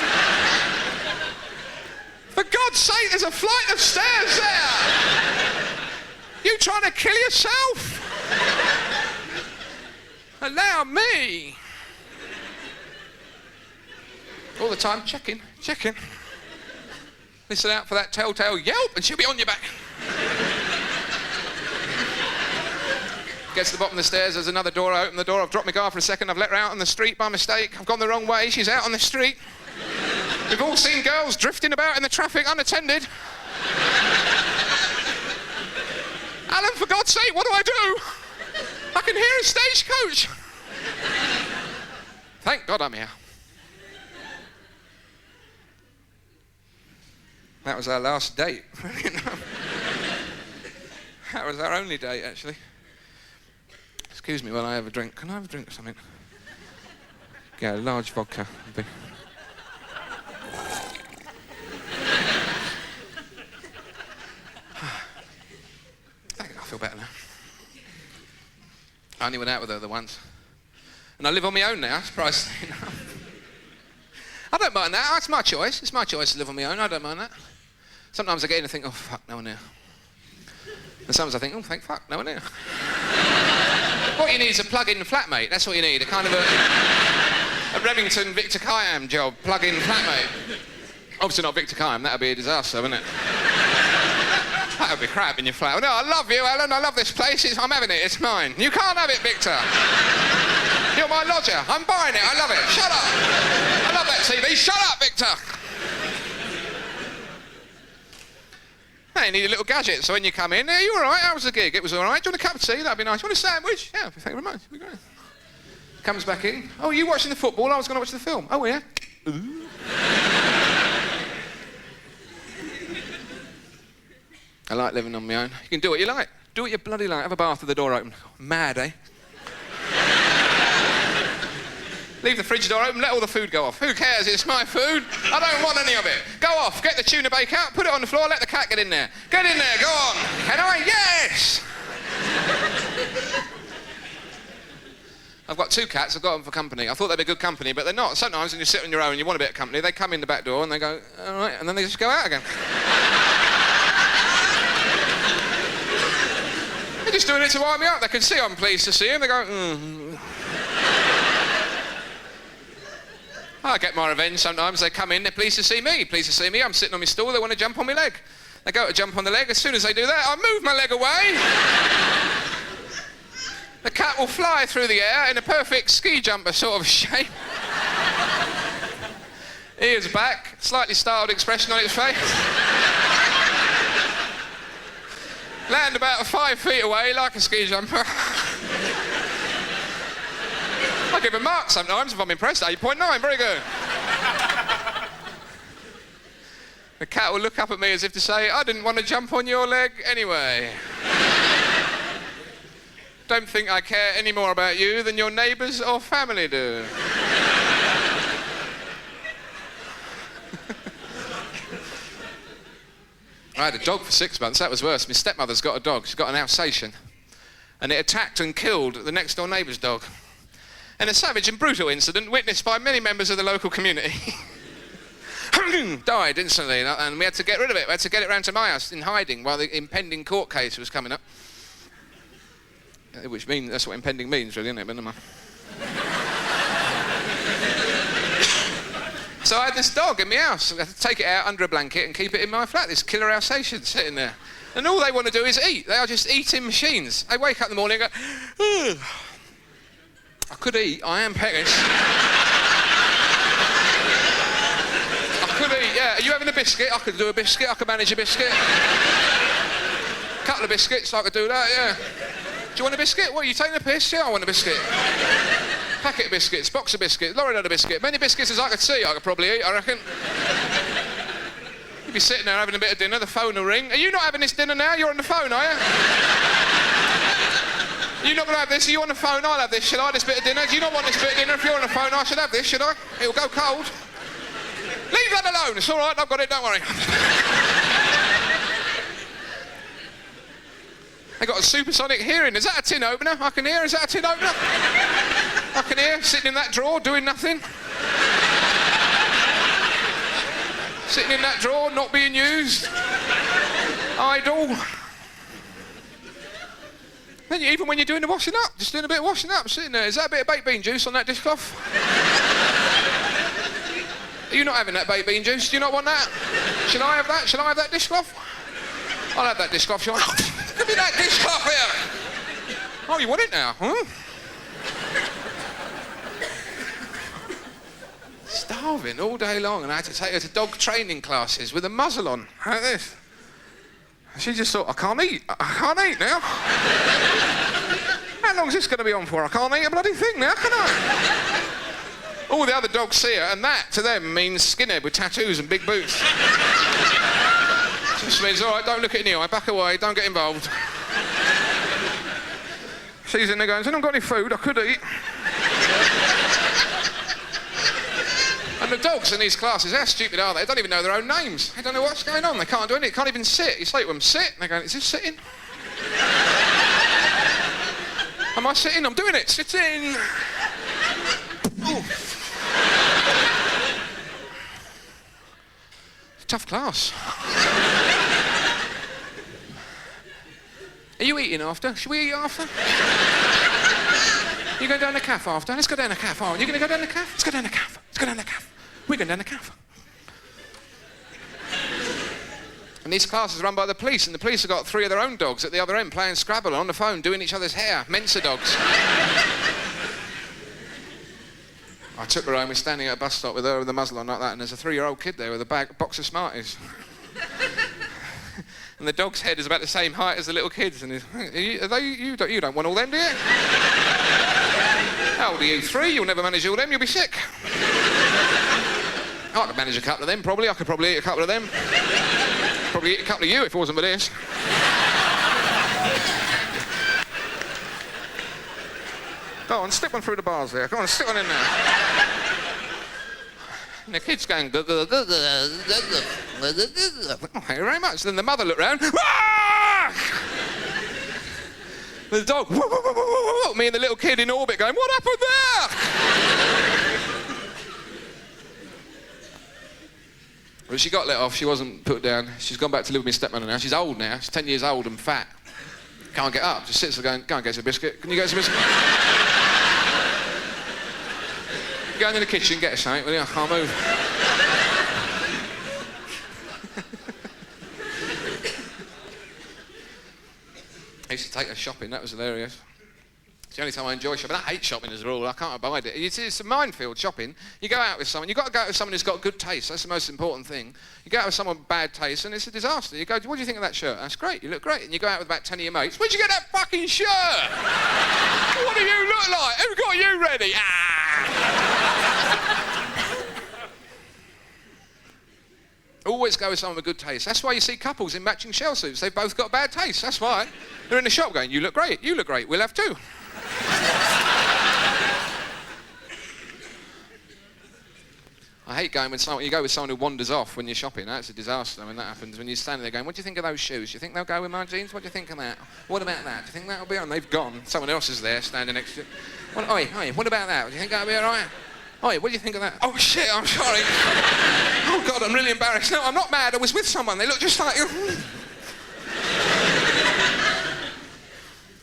For God's sake, there's a flight of stairs there. You trying to kill yourself? Allow me. All the time, checking. Listen out for that telltale yelp and she'll be on your back. Gets to the bottom of the stairs, there's another door. I open the door, I've dropped my guard for a second, I've let her out on the street by mistake. I've gone the wrong way, she's out on the street. We've all seen girls drifting about in the traffic unattended. Alan, for God's sake, what do I do? I can hear a stagecoach. Thank God I'm here. That was our last date. That was our only date, actually. Excuse me while I have a drink. Can I have a drink or something? Yeah, a large vodka. I feel better now. I only went out with her the once. And I live on my own now, surprisingly enough. I don't mind that. It's my choice. It's my choice to live on my own. I don't mind that. Sometimes I get in and think, oh, fuck, no one here. And sometimes I think, oh, thank fuck, no one here. What you need is a plug-in flatmate. That's what you need. A kind of a Remington Victor Kayam job. Plug-in flatmate. Obviously not Victor Kayam. That would be a disaster, wouldn't it? That would be crap in your flat. Oh, no, I love you, Alan. I love this place. I'm having it. It's mine. You can't have it, Victor. You're my lodger. I'm buying it. I love it. Shut up. I love that TV. Shut up, Victor. You need a little gadget, so when you come in, you all right? How was the gig? It was all right. Do you want a cup of tea? That'd be nice. You want a sandwich? Yeah, thank you very much. It'd be great. Comes back in. Oh, you watching the football? I was going to watch the film. Oh, yeah? Ooh. I like living on my own. You can do what you like. Do what you bloody like. Have a bath with the door open. Mad, eh? Leave the fridge door open, let all the food go off. Who cares? It's my food. I don't want any of it. Go off, get the tuna bake out, put it on the floor, let the cat get in there. Get in there, go on. Can I? Yes! I've got two cats, I've got them for company. I thought they'd be good company, but they're not. Sometimes when you sit on your own and you want a bit of company, they come in the back door and they go, all right, and then they just go out again. They're just doing it to wind me up. They can see I'm pleased to see them. They go, I get my revenge sometimes. They come in, they're pleased to see me. Pleased to see me, I'm sitting on my stool, they want to jump on my leg. They go to jump on the leg, as soon as they do that, I move my leg away. The cat will fly through the air in a perfect ski jumper sort of shape. Ears back, slightly startled expression on its face. Land about 5 feet away like a ski jumper. I give a mark sometimes if I'm impressed. 8.9, very good. The cat will look up at me as if to say, I didn't want to jump on your leg anyway. Don't think I care any more about you than your neighbours or family do. I had a dog for 6 months. That was worse. My stepmother's got a dog. She's got an Alsatian. And it attacked and killed the next door neighbour's dog. In a savage and brutal incident witnessed by many members of the local community. Died instantly, and we had to get rid of it. We had to get it round to my house in hiding while the impending court case was coming up. Which means, that's what impending means, really, isn't it? But never mind. So I had this dog in my house. I had to take it out under a blanket and keep it in my flat. This killer Alsatian sitting there. And all they want to do is eat. They are just eating machines. They wake up in the morning and go, ugh. I could eat. I am peckish. I could eat, yeah. Are you having a biscuit? I could do a biscuit. I could manage a biscuit. Couple of biscuits, I could do that, yeah. Do you want a biscuit? What, are you taking a piss? Yeah, I want a biscuit. Packet of biscuits, box of biscuits, lorry load of biscuit. Many biscuits as I could see, I could probably eat, I reckon. You'd be sitting there having a bit of dinner, the phone will ring. Are you not having this dinner now? You're on the phone, are you? You're not going to have this? Are you on the phone? I'll have this, shall I? This bit of dinner? Do you not want this bit of dinner? If you're on the phone, I should have this, should I? It'll go cold. Leave that alone, it's all right, I've got it, don't worry. They got a supersonic hearing. Is that a tin opener? I can hear. Is that a tin opener? I can hear. Sitting in that drawer, doing nothing. Sitting in that drawer, not being used. Idle. Then even when you're doing the washing up, just doing a bit of washing up, sitting there. Is that a bit of baked bean juice on that dishcloth? Are you not having that baked bean juice? Do you not want that? Should I have that? Should I have that dishcloth? I'll have that dishcloth, shall I? Give me that dishcloth here! Oh, you want it now, huh? Starving all day long, and I had to take her to dog training classes with a muzzle on, like this. She just thought, I can't eat now. How long is this going to be on for? I can't eat a bloody thing now, can I? All the other dogs see her, and that, to them, means skinhead with tattoos and big boots. Just means, all right, don't look at any eye, back away, don't get involved. She's in there going, I haven't got any food, I could eat. And the dogs in these classes, how stupid are they? They don't even know their own names. They don't know what's going on, they can't do anything, they can't even sit. You say to them, sit, and they're going, is this sitting? Am I sitting? I'm doing it, sitting. Ooh. Tough class. Are you eating after? Should we eat after? You going down the cafe after? Let's go down the cafe. Are you going to go down the cafe? Let's go down the cafe. Let's go down the cafe. We're going down the cafe. And these classes are run by the police, and the police have got 3 of their own dogs at the other end playing Scrabble on the phone, doing each other's hair. Mensa dogs. I took her home, we're standing at a bus stop with her with a muzzle on like that, and there's a 3-year-old kid there with a box of Smarties. And the dog's head is about the same height as the little kid's, and you don't want all them, do you? How old are you? 3? You'll never manage all them, you'll be sick. I could manage a couple of them, probably. I could probably eat a couple of them. Probably eat a couple of you if it wasn't for this. Go on, stick one through the bars there. Go on, stick one in there. And the kid's going, oh, thank you very much. Then the mother looked round, the dog, me and the little kid in orbit going, what happened there? Well, she got let off, she wasn't put down. She's gone back to live with my stepmother now. She's old now, she's 10 years old and fat. Can't get up, just sits there going, go and get us a biscuit. Can you get us a biscuit? Go into the kitchen, get us something, will you? I can't move. I used to take her shopping, that was hilarious. It's the only time I enjoy shopping. I hate shopping as a rule, I can't abide it. It's a minefield, shopping. You go out with someone, you've got to go out with someone who's got good taste, that's the most important thing. You go out with someone with bad taste and it's a disaster. You go, what do you think of that shirt? That's great, you look great. And you go out with about 10 of your mates, where'd you get that fucking shirt? What do you look like? Who got you ready? Always go with someone with good taste. That's why you see couples in matching shell suits. They've both got bad taste, that's why. They're in the shop going, you look great, we'll have 2. I hate going with someone. You go with someone who wanders off when you're shopping. That's a disaster when that happens. When you're standing there going, what do you think of those shoes? Do you think they'll go with my jeans? What do you think of that? What about that? Do you think that'll be on? They've gone. Someone else is there standing next to you. Oi, what about that? Do you think that'll be all right? Oi, what do you think of that? Oh, shit, I'm sorry. Oh, God, I'm really embarrassed. No, I'm not mad. I was with someone. They look just like you.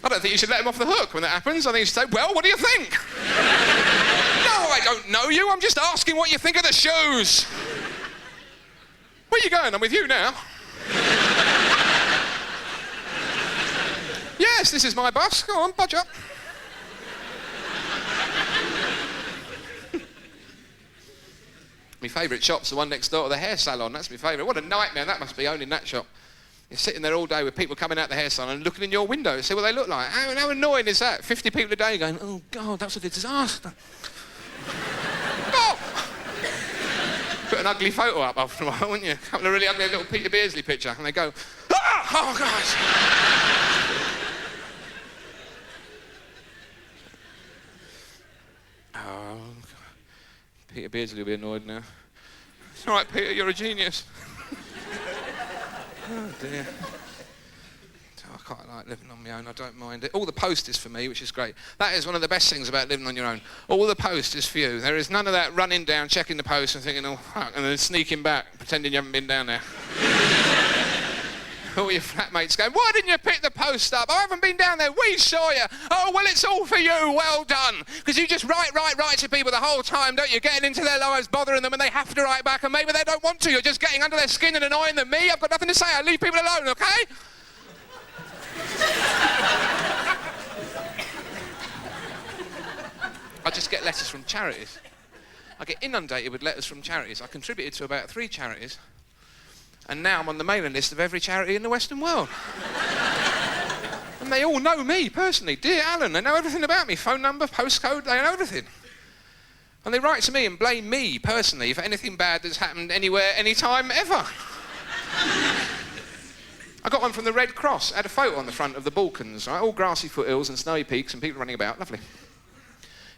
I don't think you should let him off the hook when that happens. I think you should say, well, what do you think? No, I don't know you. I'm just asking what you think of the shoes. Where are you going? I'm with you now. Yes, this is my bus. Go on, budge up. My favourite shop's the one next door to the hair salon. That's my favourite. What a nightmare that must be, owning that shop. You're sitting there all day with people coming out the hair salon and looking in your window to see what they look like. How annoying is that? 50 people a day going, oh, God, that's a disaster. Oh! Put an ugly photo up after a while, wouldn't you? A couple of really ugly little Peter Beardsley picture, and they go, ah! Oh, God. Oh, Peter Beardsley will be annoyed now. It's all right, Peter, you're a genius. Oh dear. I quite like living on my own, I don't mind it. All the post is for me, which is great. That is one of the best things about living on your own. All the post is for you. There is none of that running down, checking the post and thinking, oh fuck, and then sneaking back, pretending you haven't been down there. All your flatmates going, why didn't you pick the post up? I haven't been down there, we saw you. Oh, well, it's all for you, well done. Because you just write to people the whole time, don't you? Getting into their lives, bothering them, and they have to write back, and maybe they don't want to. You're just getting under their skin and annoying them. Me, I've got nothing to say. I leave people alone, okay? I just get letters from charities. I get inundated with letters from charities. I contributed to about 3 charities. And now I'm on the mailing list of every charity in the Western world. And they all know me personally. Dear Alan, they know everything about me. Phone number, postcode, they know everything. And they write to me and blame me personally for anything bad that's happened anywhere, anytime, ever. I got one from the Red Cross. I had a photo on the front of the Balkans, right? All grassy foothills and snowy peaks and people running about. Lovely.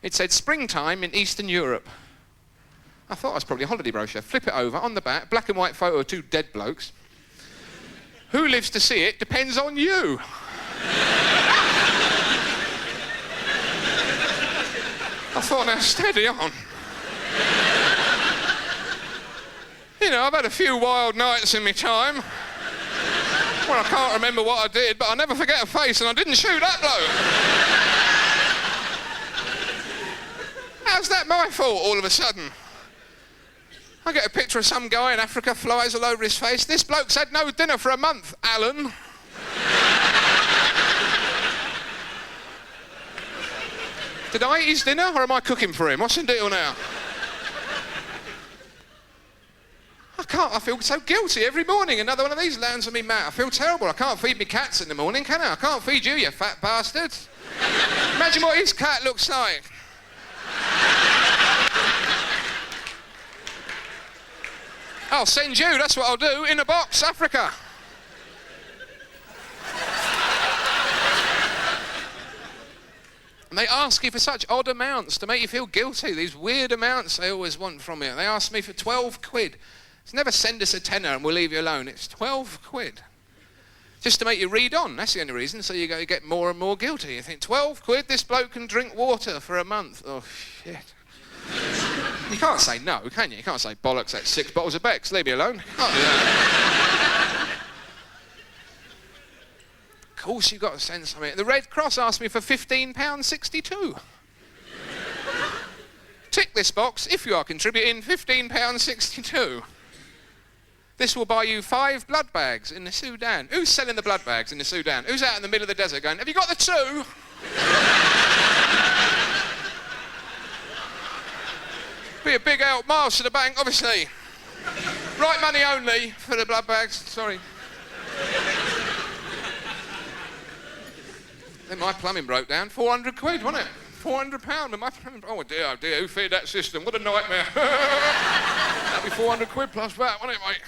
It said, springtime in Eastern Europe. I thought it was probably a holiday brochure. Flip it over, on the back, black and white photo of 2 dead blokes. Who lives to see it depends on you. I thought, now steady on. You know, I've had a few wild nights in my time. Well, I can't remember what I did, but I'll never forget a face, and I didn't shoot that bloke. How's that my fault all of a sudden? I get a picture of some guy in Africa, flies all over his face. This bloke's had no dinner for a month, Alan. Did I eat his dinner, or am I cooking for him? What's the deal now? I feel so guilty every morning. Another one of these lands on me, Matt. I feel terrible. I can't feed me cats in the morning, can I? I can't feed you, you fat bastard. Imagine what his cat looks like. I'll send you, that's what I'll do, in a box, Africa. And they ask you for such odd amounts to make you feel guilty, these weird amounts they always want from you. They asked me for 12 quid. It's never send us a tenner and we'll leave you alone. It's 12 quid. Just to make you read on, that's the only reason, so you get more and more guilty. You think, 12 quid, this bloke can drink water for a month. Oh, shit. You can't say no, can you? You can't say, bollocks, that's 6 bottles of Beck's, leave me alone. Can't do that. Of course you've got to send something. The Red Cross asked me for £15.62. Tick this box if you are contributing £15.62. This will buy you 5 blood bags in the Sudan. Who's selling the blood bags in the Sudan? Who's out in the middle of the desert going, have you got the 2? Be a big help, miles to the bank, obviously. Right money only for the blood bags, sorry. Then my plumbing broke down, 400 quid, wasn't it? £400 and my plumbing, oh dear, who feared that system? What a nightmare. That'd be 400 quid plus that, wouldn't it, mate?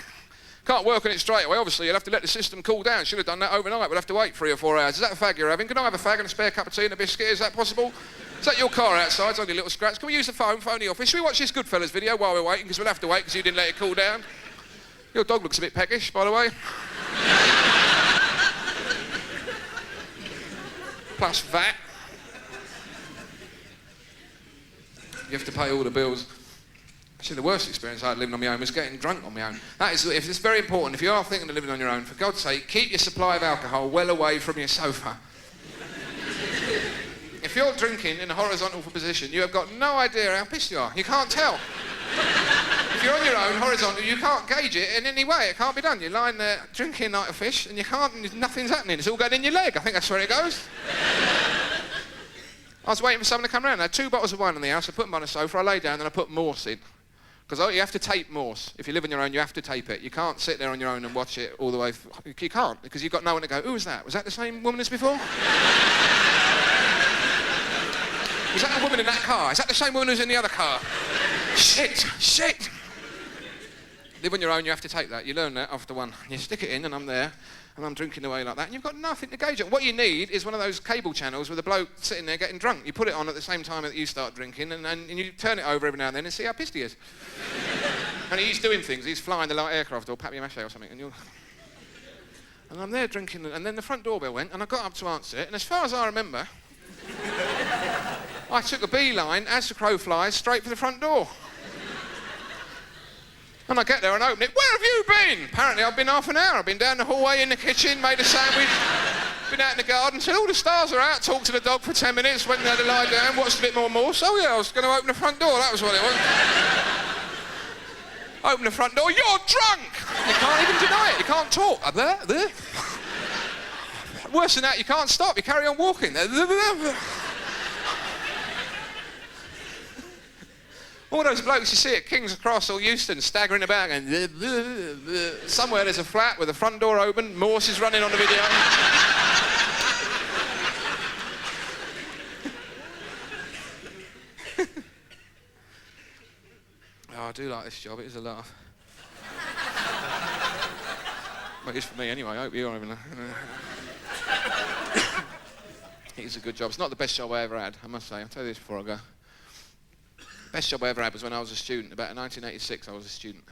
Can't work on it straight away. Obviously, you'll have to let the system cool down. Should have done that overnight. We'll have to wait 3 or 4 hours. Is that a fag you're having? Can I have a fag and a spare cup of tea and a biscuit? Is that possible? Is that your car outside? It's only a little scratch. Can we use the phone the office? Should we watch this Goodfellas video while we're waiting? Because we'll have to wait because you didn't let it cool down. Your dog looks a bit peckish, by the way. Plus VAT. You have to pay all the bills. Actually, the worst experience I had living on my own was getting drunk on my own. It's very important. If you are thinking of living on your own, for God's sake, keep your supply of alcohol well away from your sofa. If you're drinking in a horizontal position, you have got no idea how pissed you are. You can't tell. If you're on your own, horizontal, you can't gauge it in any way. It can't be done. You're lying there drinking like a fish, and nothing's happening. It's all going in your leg. I think that's where it goes. I was waiting for someone to come round. I had 2 bottles of wine in the house. I put them on a sofa. I lay down, and I put Morse in. Because you have to tape Morse. If you live on your own, you have to tape it. You can't sit there on your own and watch it all the way. You can't, because you've got no one to go, who was that? Was that the same woman as before? Was that the woman in that car? Is that the same woman who's in the other car? Shit. Live on your own, you have to take that. You learn that after one. You stick it in, and I'm there, and I'm drinking away like that, and you've got nothing to gauge it. What you need is one of those cable channels with a bloke sitting there getting drunk. You put it on at the same time that you start drinking, and you turn it over every now and then and see how pissed he is. And he's doing things. He's flying the light aircraft or papier-mâché or something, and I'm there drinking, and then the front doorbell went, and I got up to answer it, and as far as I remember, I took a beeline, as the crow flies, straight for the front door. And I get there and open it. Where have you been? Apparently I've been half an hour. I've been down the hallway in the kitchen, made a sandwich, been out in the garden, said all the stars are out, talked to the dog for 10 minutes, went there to lie down, watched a bit more Morse. Oh yeah, I was going to open the front door, that was what it was. Open the front door, you're drunk! You can't even deny it, you can't talk. There. Worse than that, you can't stop, you carry on walking. All those blokes you see at King's Cross or Euston staggering about and somewhere there's a flat with the front door open, Morse is running on the video. Oh, I do like this job, it is a laugh. Well, it is for me anyway, I hope you're having a... It is a good job. It's not the best job I ever had, I must say. I'll tell you this before I go. Best job I ever had was when I was a student. About 1986, I was a student.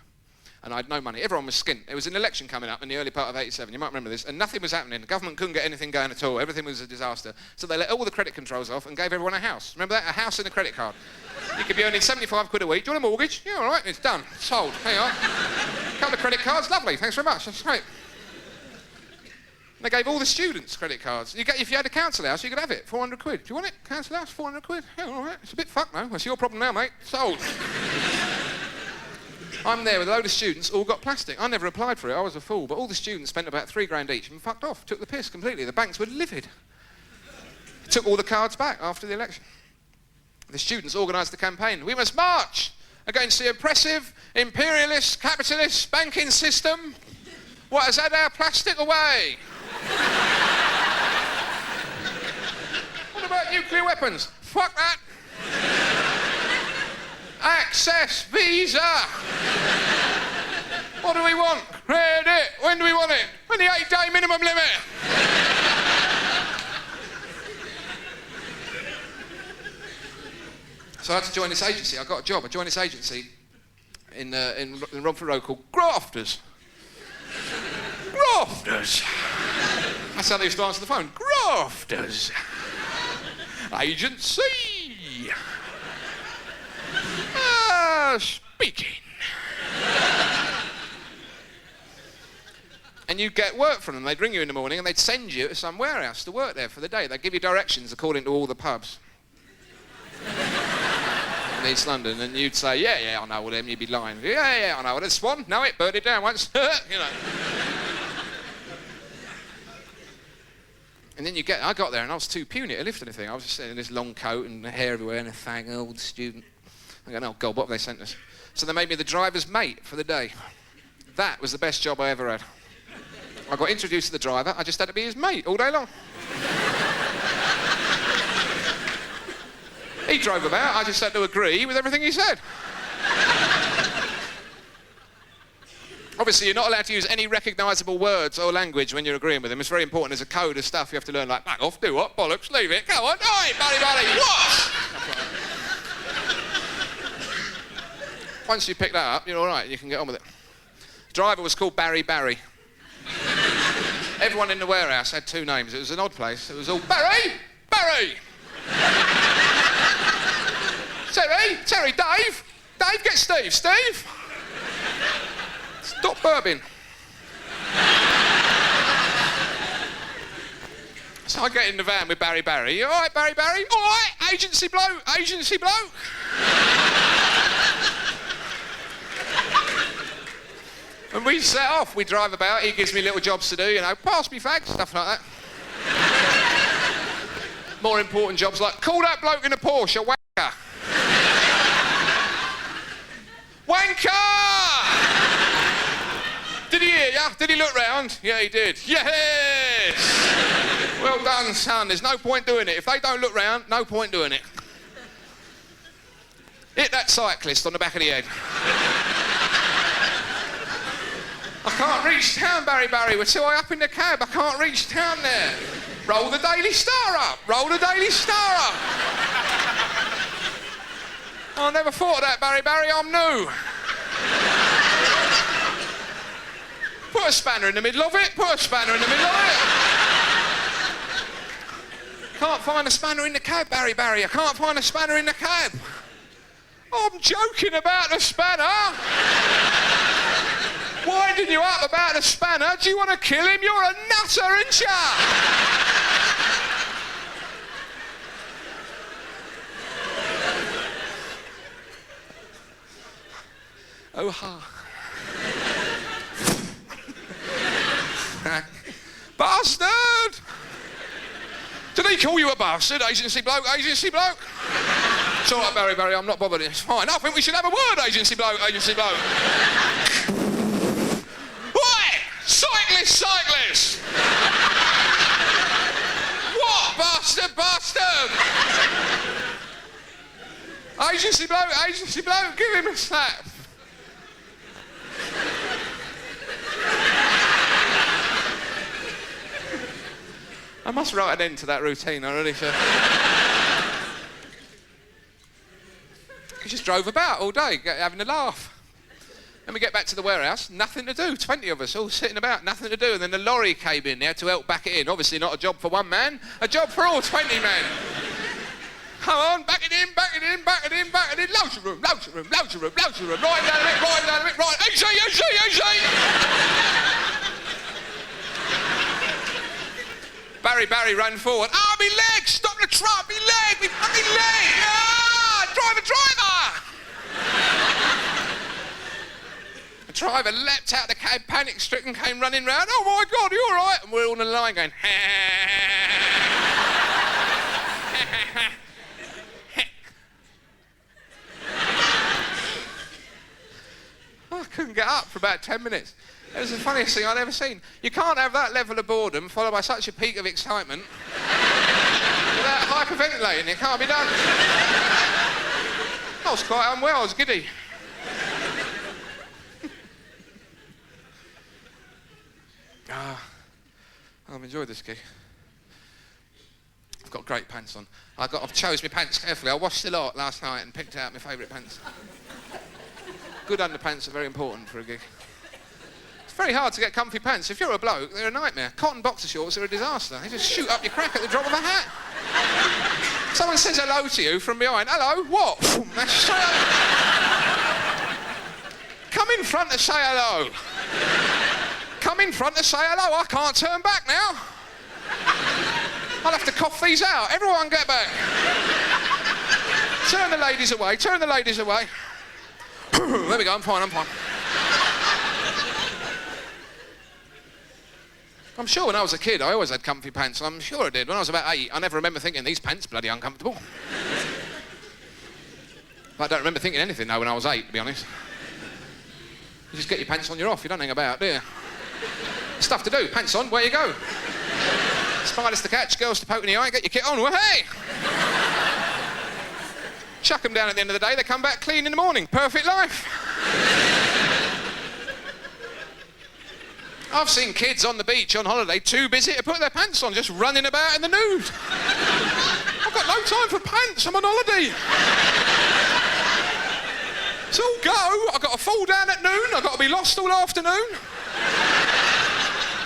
And I had no money. Everyone was skint. There was an election coming up in the early part of 87. You might remember this. And nothing was happening. The government couldn't get anything going at all. Everything was a disaster. So they let all the credit controls off and gave everyone a house. Remember that? A house and a credit card. You could be earning 75 quid a week. Do you want a mortgage? Yeah, all right. It's done. Sold. There you are. Couple of credit cards. Lovely. Thanks very much. That's great. They gave all the students credit cards. If you had a council house, you could have it. 400 quid. Do you want it? Council house? 400 quid? Yeah, all right. It's a bit fucked now. That's your problem now, mate. Sold. I'm there with a load of students, all got plastic. I never applied for it. I was a fool. But all the students spent about £3 each and fucked off. Took the piss completely. The banks were livid. Took all the cards back after the election. The students organised the campaign. We must march against the oppressive, imperialist, capitalist banking system. What has had our plastic away? What about nuclear weapons? Fuck that. Access visa. What do we want? Credit. When do we want it? When the 8-day minimum limit. So I had to join this agency. I got a job. I joined this agency in Romford Road called Grafters. Grafters. That's how they used to answer the phone. Grafters. Agency. Speaking. And you'd get work from them. They'd ring you in the morning and they'd send you to some warehouse to work there for the day. They'd give you directions according to all the pubs in East London, and you'd say, yeah, I know all them. You'd be lying. Yeah, I know. Well, there's Swan. Know it. Burned it down once. You know. And then I got there and I was too puny to lift anything. I was just in this long coat and hair everywhere and a fag, old student. I go, oh God, what have they sent us? So they made me the driver's mate for the day. That was the best job I ever had. I got introduced to the driver. I just had to be his mate all day long. He drove about. I just had to agree with everything he said. Obviously, you're not allowed to use any recognisable words or language when you're agreeing with them. It's very important. There's a code of stuff you have to learn, like, back off, do what, bollocks, leave it, go on, oi, buddy, what? Once you pick that up, you're all right, you can get on with it. The driver was called Barry. Everyone in the warehouse had 2 names. It was an odd place. It was all, Barry! Terry, Dave, get Steve. Stop burping. So I get in the van with Barry. You all right, Barry? All right, agency bloke. And we set off. We drive about. He gives me little jobs to do, you know, pass me fags, stuff like that. More important jobs like, call that bloke in a Porsche, wanker. Did he hear ya? Did he look round? Yeah, he did. Yes! Well done, son. There's no point doing it. If they don't look round, no point doing it. Hit that cyclist on the back of the head. I can't reach town, Barry. We're too high up in the cab. I can't reach town there. Roll the Daily Star up. I never thought of that, Barry. I'm new. Put a spanner in the middle of it. Can't find a spanner in the cab, Barry. I can't find a spanner in the cab. I'm joking about the spanner. Winding you up about the spanner. Do you want to kill him? You're a nutter, aren't you? Oh, ha. Bastard! Did he call you a bastard, agency bloke? It's all right, Barry, I'm not bothered. It's fine. I think we should have a word, agency bloke. Oi! Cyclist! What? Bastard! Agency bloke, give him a slap. I must write an end to that routine, I really should. We just drove about all day, having a laugh. Then we get back to the warehouse, nothing to do, 20 of us all sitting about, nothing to do. And then the lorry came in there to help back it in. Obviously not a job for one man, a job for all 20 men. Come on, back it in. Load your room. Right down a bit, right. Easy. Barry ran forward. Me leg! Stop the truck! Me leg! Ah! Driver! The driver leapt out the cab, panic-stricken, came running round. Oh my God, you all right? And we're all on the line going, I couldn't get up for about 10 minutes. It was the funniest thing I'd ever seen. You can't have that level of boredom followed by such a peak of excitement without hyperventilating. It can't be done. I was quite unwell. I was giddy. I've enjoyed this gig. I've got great pants on. I've chose my pants carefully. I washed a lot last night and picked out my favourite pants. Good underpants are very important for a gig. It's very hard to get comfy pants. If you're a bloke, they're a nightmare. Cotton boxer shorts are a disaster. They just shoot up your crack at the drop of a hat. Someone says hello to you from behind. Hello, what? That's straight up. Come in front to say hello. I can't turn back now. I'll have to cough these out. Everyone get back. Turn the ladies away. There we go, I'm fine. I'm sure when I was a kid, I always had comfy pants. I'm sure I did. When I was about 8, I never remember thinking, these pants bloody uncomfortable. But I don't remember thinking anything, though, when I was 8, to be honest. You just get your pants on, you're off. You don't hang about, do you? Stuff to do. Pants on, where you go? Spiders to catch, girls to poke in the eye, get your kit on. Well, hey! Chuck them down at the end of the day, they come back clean in the morning. Perfect life. I've seen kids on the beach on holiday too busy to put their pants on, just running about in the nude. I've got no time for pants, I'm on holiday. It's all go. I've got to fall down at noon, I've got to be lost all afternoon.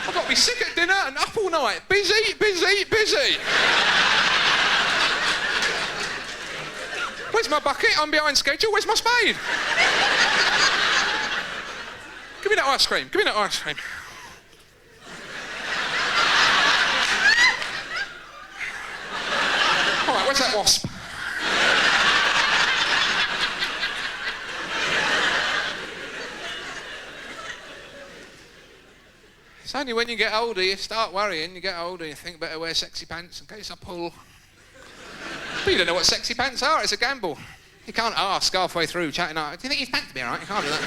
I've got to be sick at dinner and up all night. Busy, busy, busy. Where's my bucket? I'm behind schedule. Where's my spade? Give me that ice cream. Give me that ice cream. All right, where's that wasp? It's only when you get older you start worrying. You get older, you think better wear sexy pants in case I pull. But you don't know what sexy pants are. It's a gamble. You can't ask halfway through chatting. Do you think his pants will be all right? You can't do that.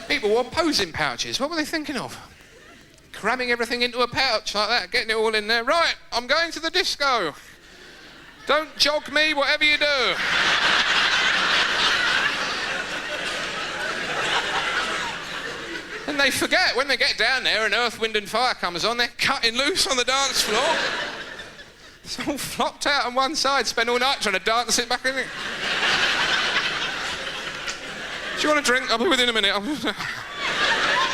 People wore posing pouches. What were they thinking of? Cramming everything into a pouch like that, getting it all in there. Right, I'm going to the disco. Don't jog me, whatever you do. And they forget, when they get down there and Earth, Wind and Fire comes on, they're cutting loose on the dance floor. It's all flopped out on one side, spend all night trying to dance it back in it. Do you want a drink? I'll be with you in a minute.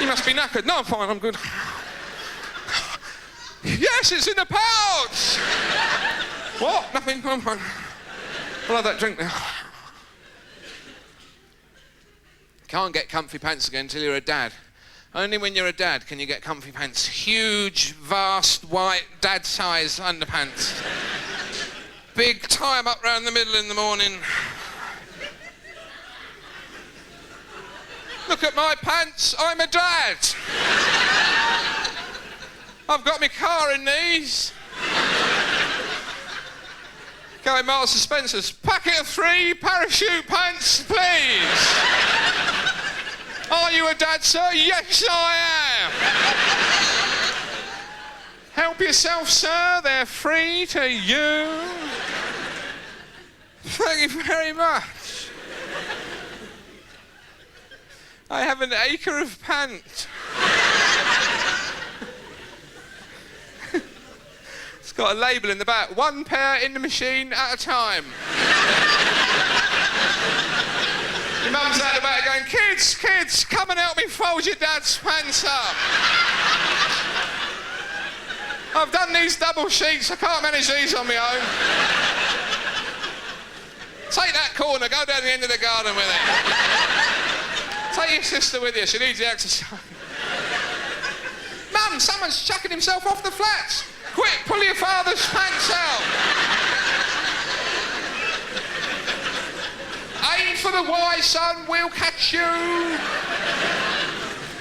You must be knackered. No, I'm fine, I'm good. Yes, it's in the pouch! What? Nothing? I'm fine. I'll have that drink now. Can't get comfy pants again until you're a dad. Only when you're a dad can you get comfy pants. Huge, vast, white, dad-size underpants. Big, tie 'em up round the middle in the morning. Look at my pants, I'm a dad. I've got my car in these. Going Marks and Spencer's. Packet of 3 parachute pants, please. Are you a dad, sir? Yes, I am. Help yourself, sir. They're free to you. Thank you very much. I have an acre of pant. It's got a label in the back. 1 pair in the machine at a time. Your mum's out the back going, kids, come and help me fold your dad's pants up. I've done these double sheets, I can't manage these on my own. Take that corner, go down the end of the garden with it. Take your sister with you, she needs the exercise. Mum, someone's chucking himself off the flats. Quick, pull your father's pants out. Aim for the Y, son, we'll catch you.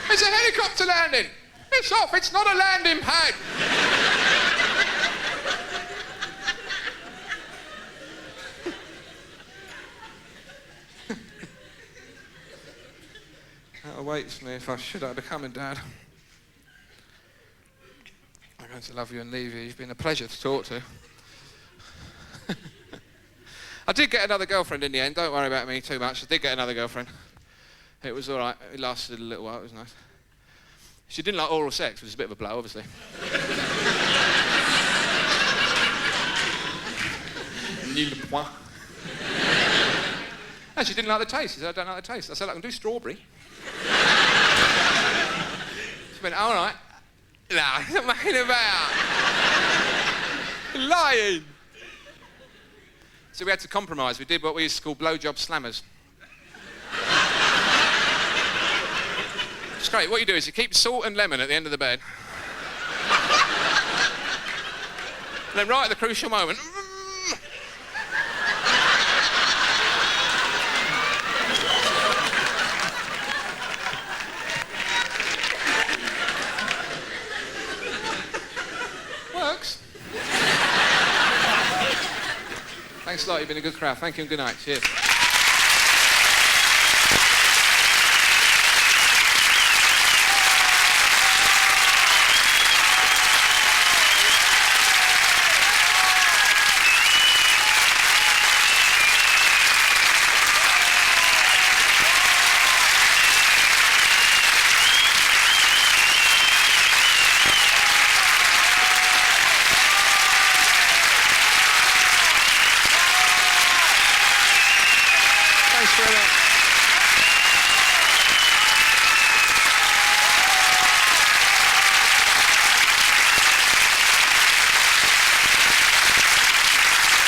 There's a helicopter landing. It's off, it's not a landing pad. That awaits me if I should I become a dad. I'm going to love you and leave you. You've been a pleasure to talk to. I did get another girlfriend in the end. Don't worry about me too much. I did get another girlfriend. It was all right. It lasted a little while. It was nice. She didn't like oral sex, which is a bit of a blow, obviously. Nil point. And she didn't like the taste. She said, I don't like the taste. I said, I can do strawberry. She went, all right. No, what are you making about? Lying. So we had to compromise. We did what we used to call blowjob slammers. It's great. What you do is you keep salt and lemon at the end of the bed. And then right at the crucial moment... Works. Thanks a lot, you've been a good crowd. Thank you and good night. Cheers. very much.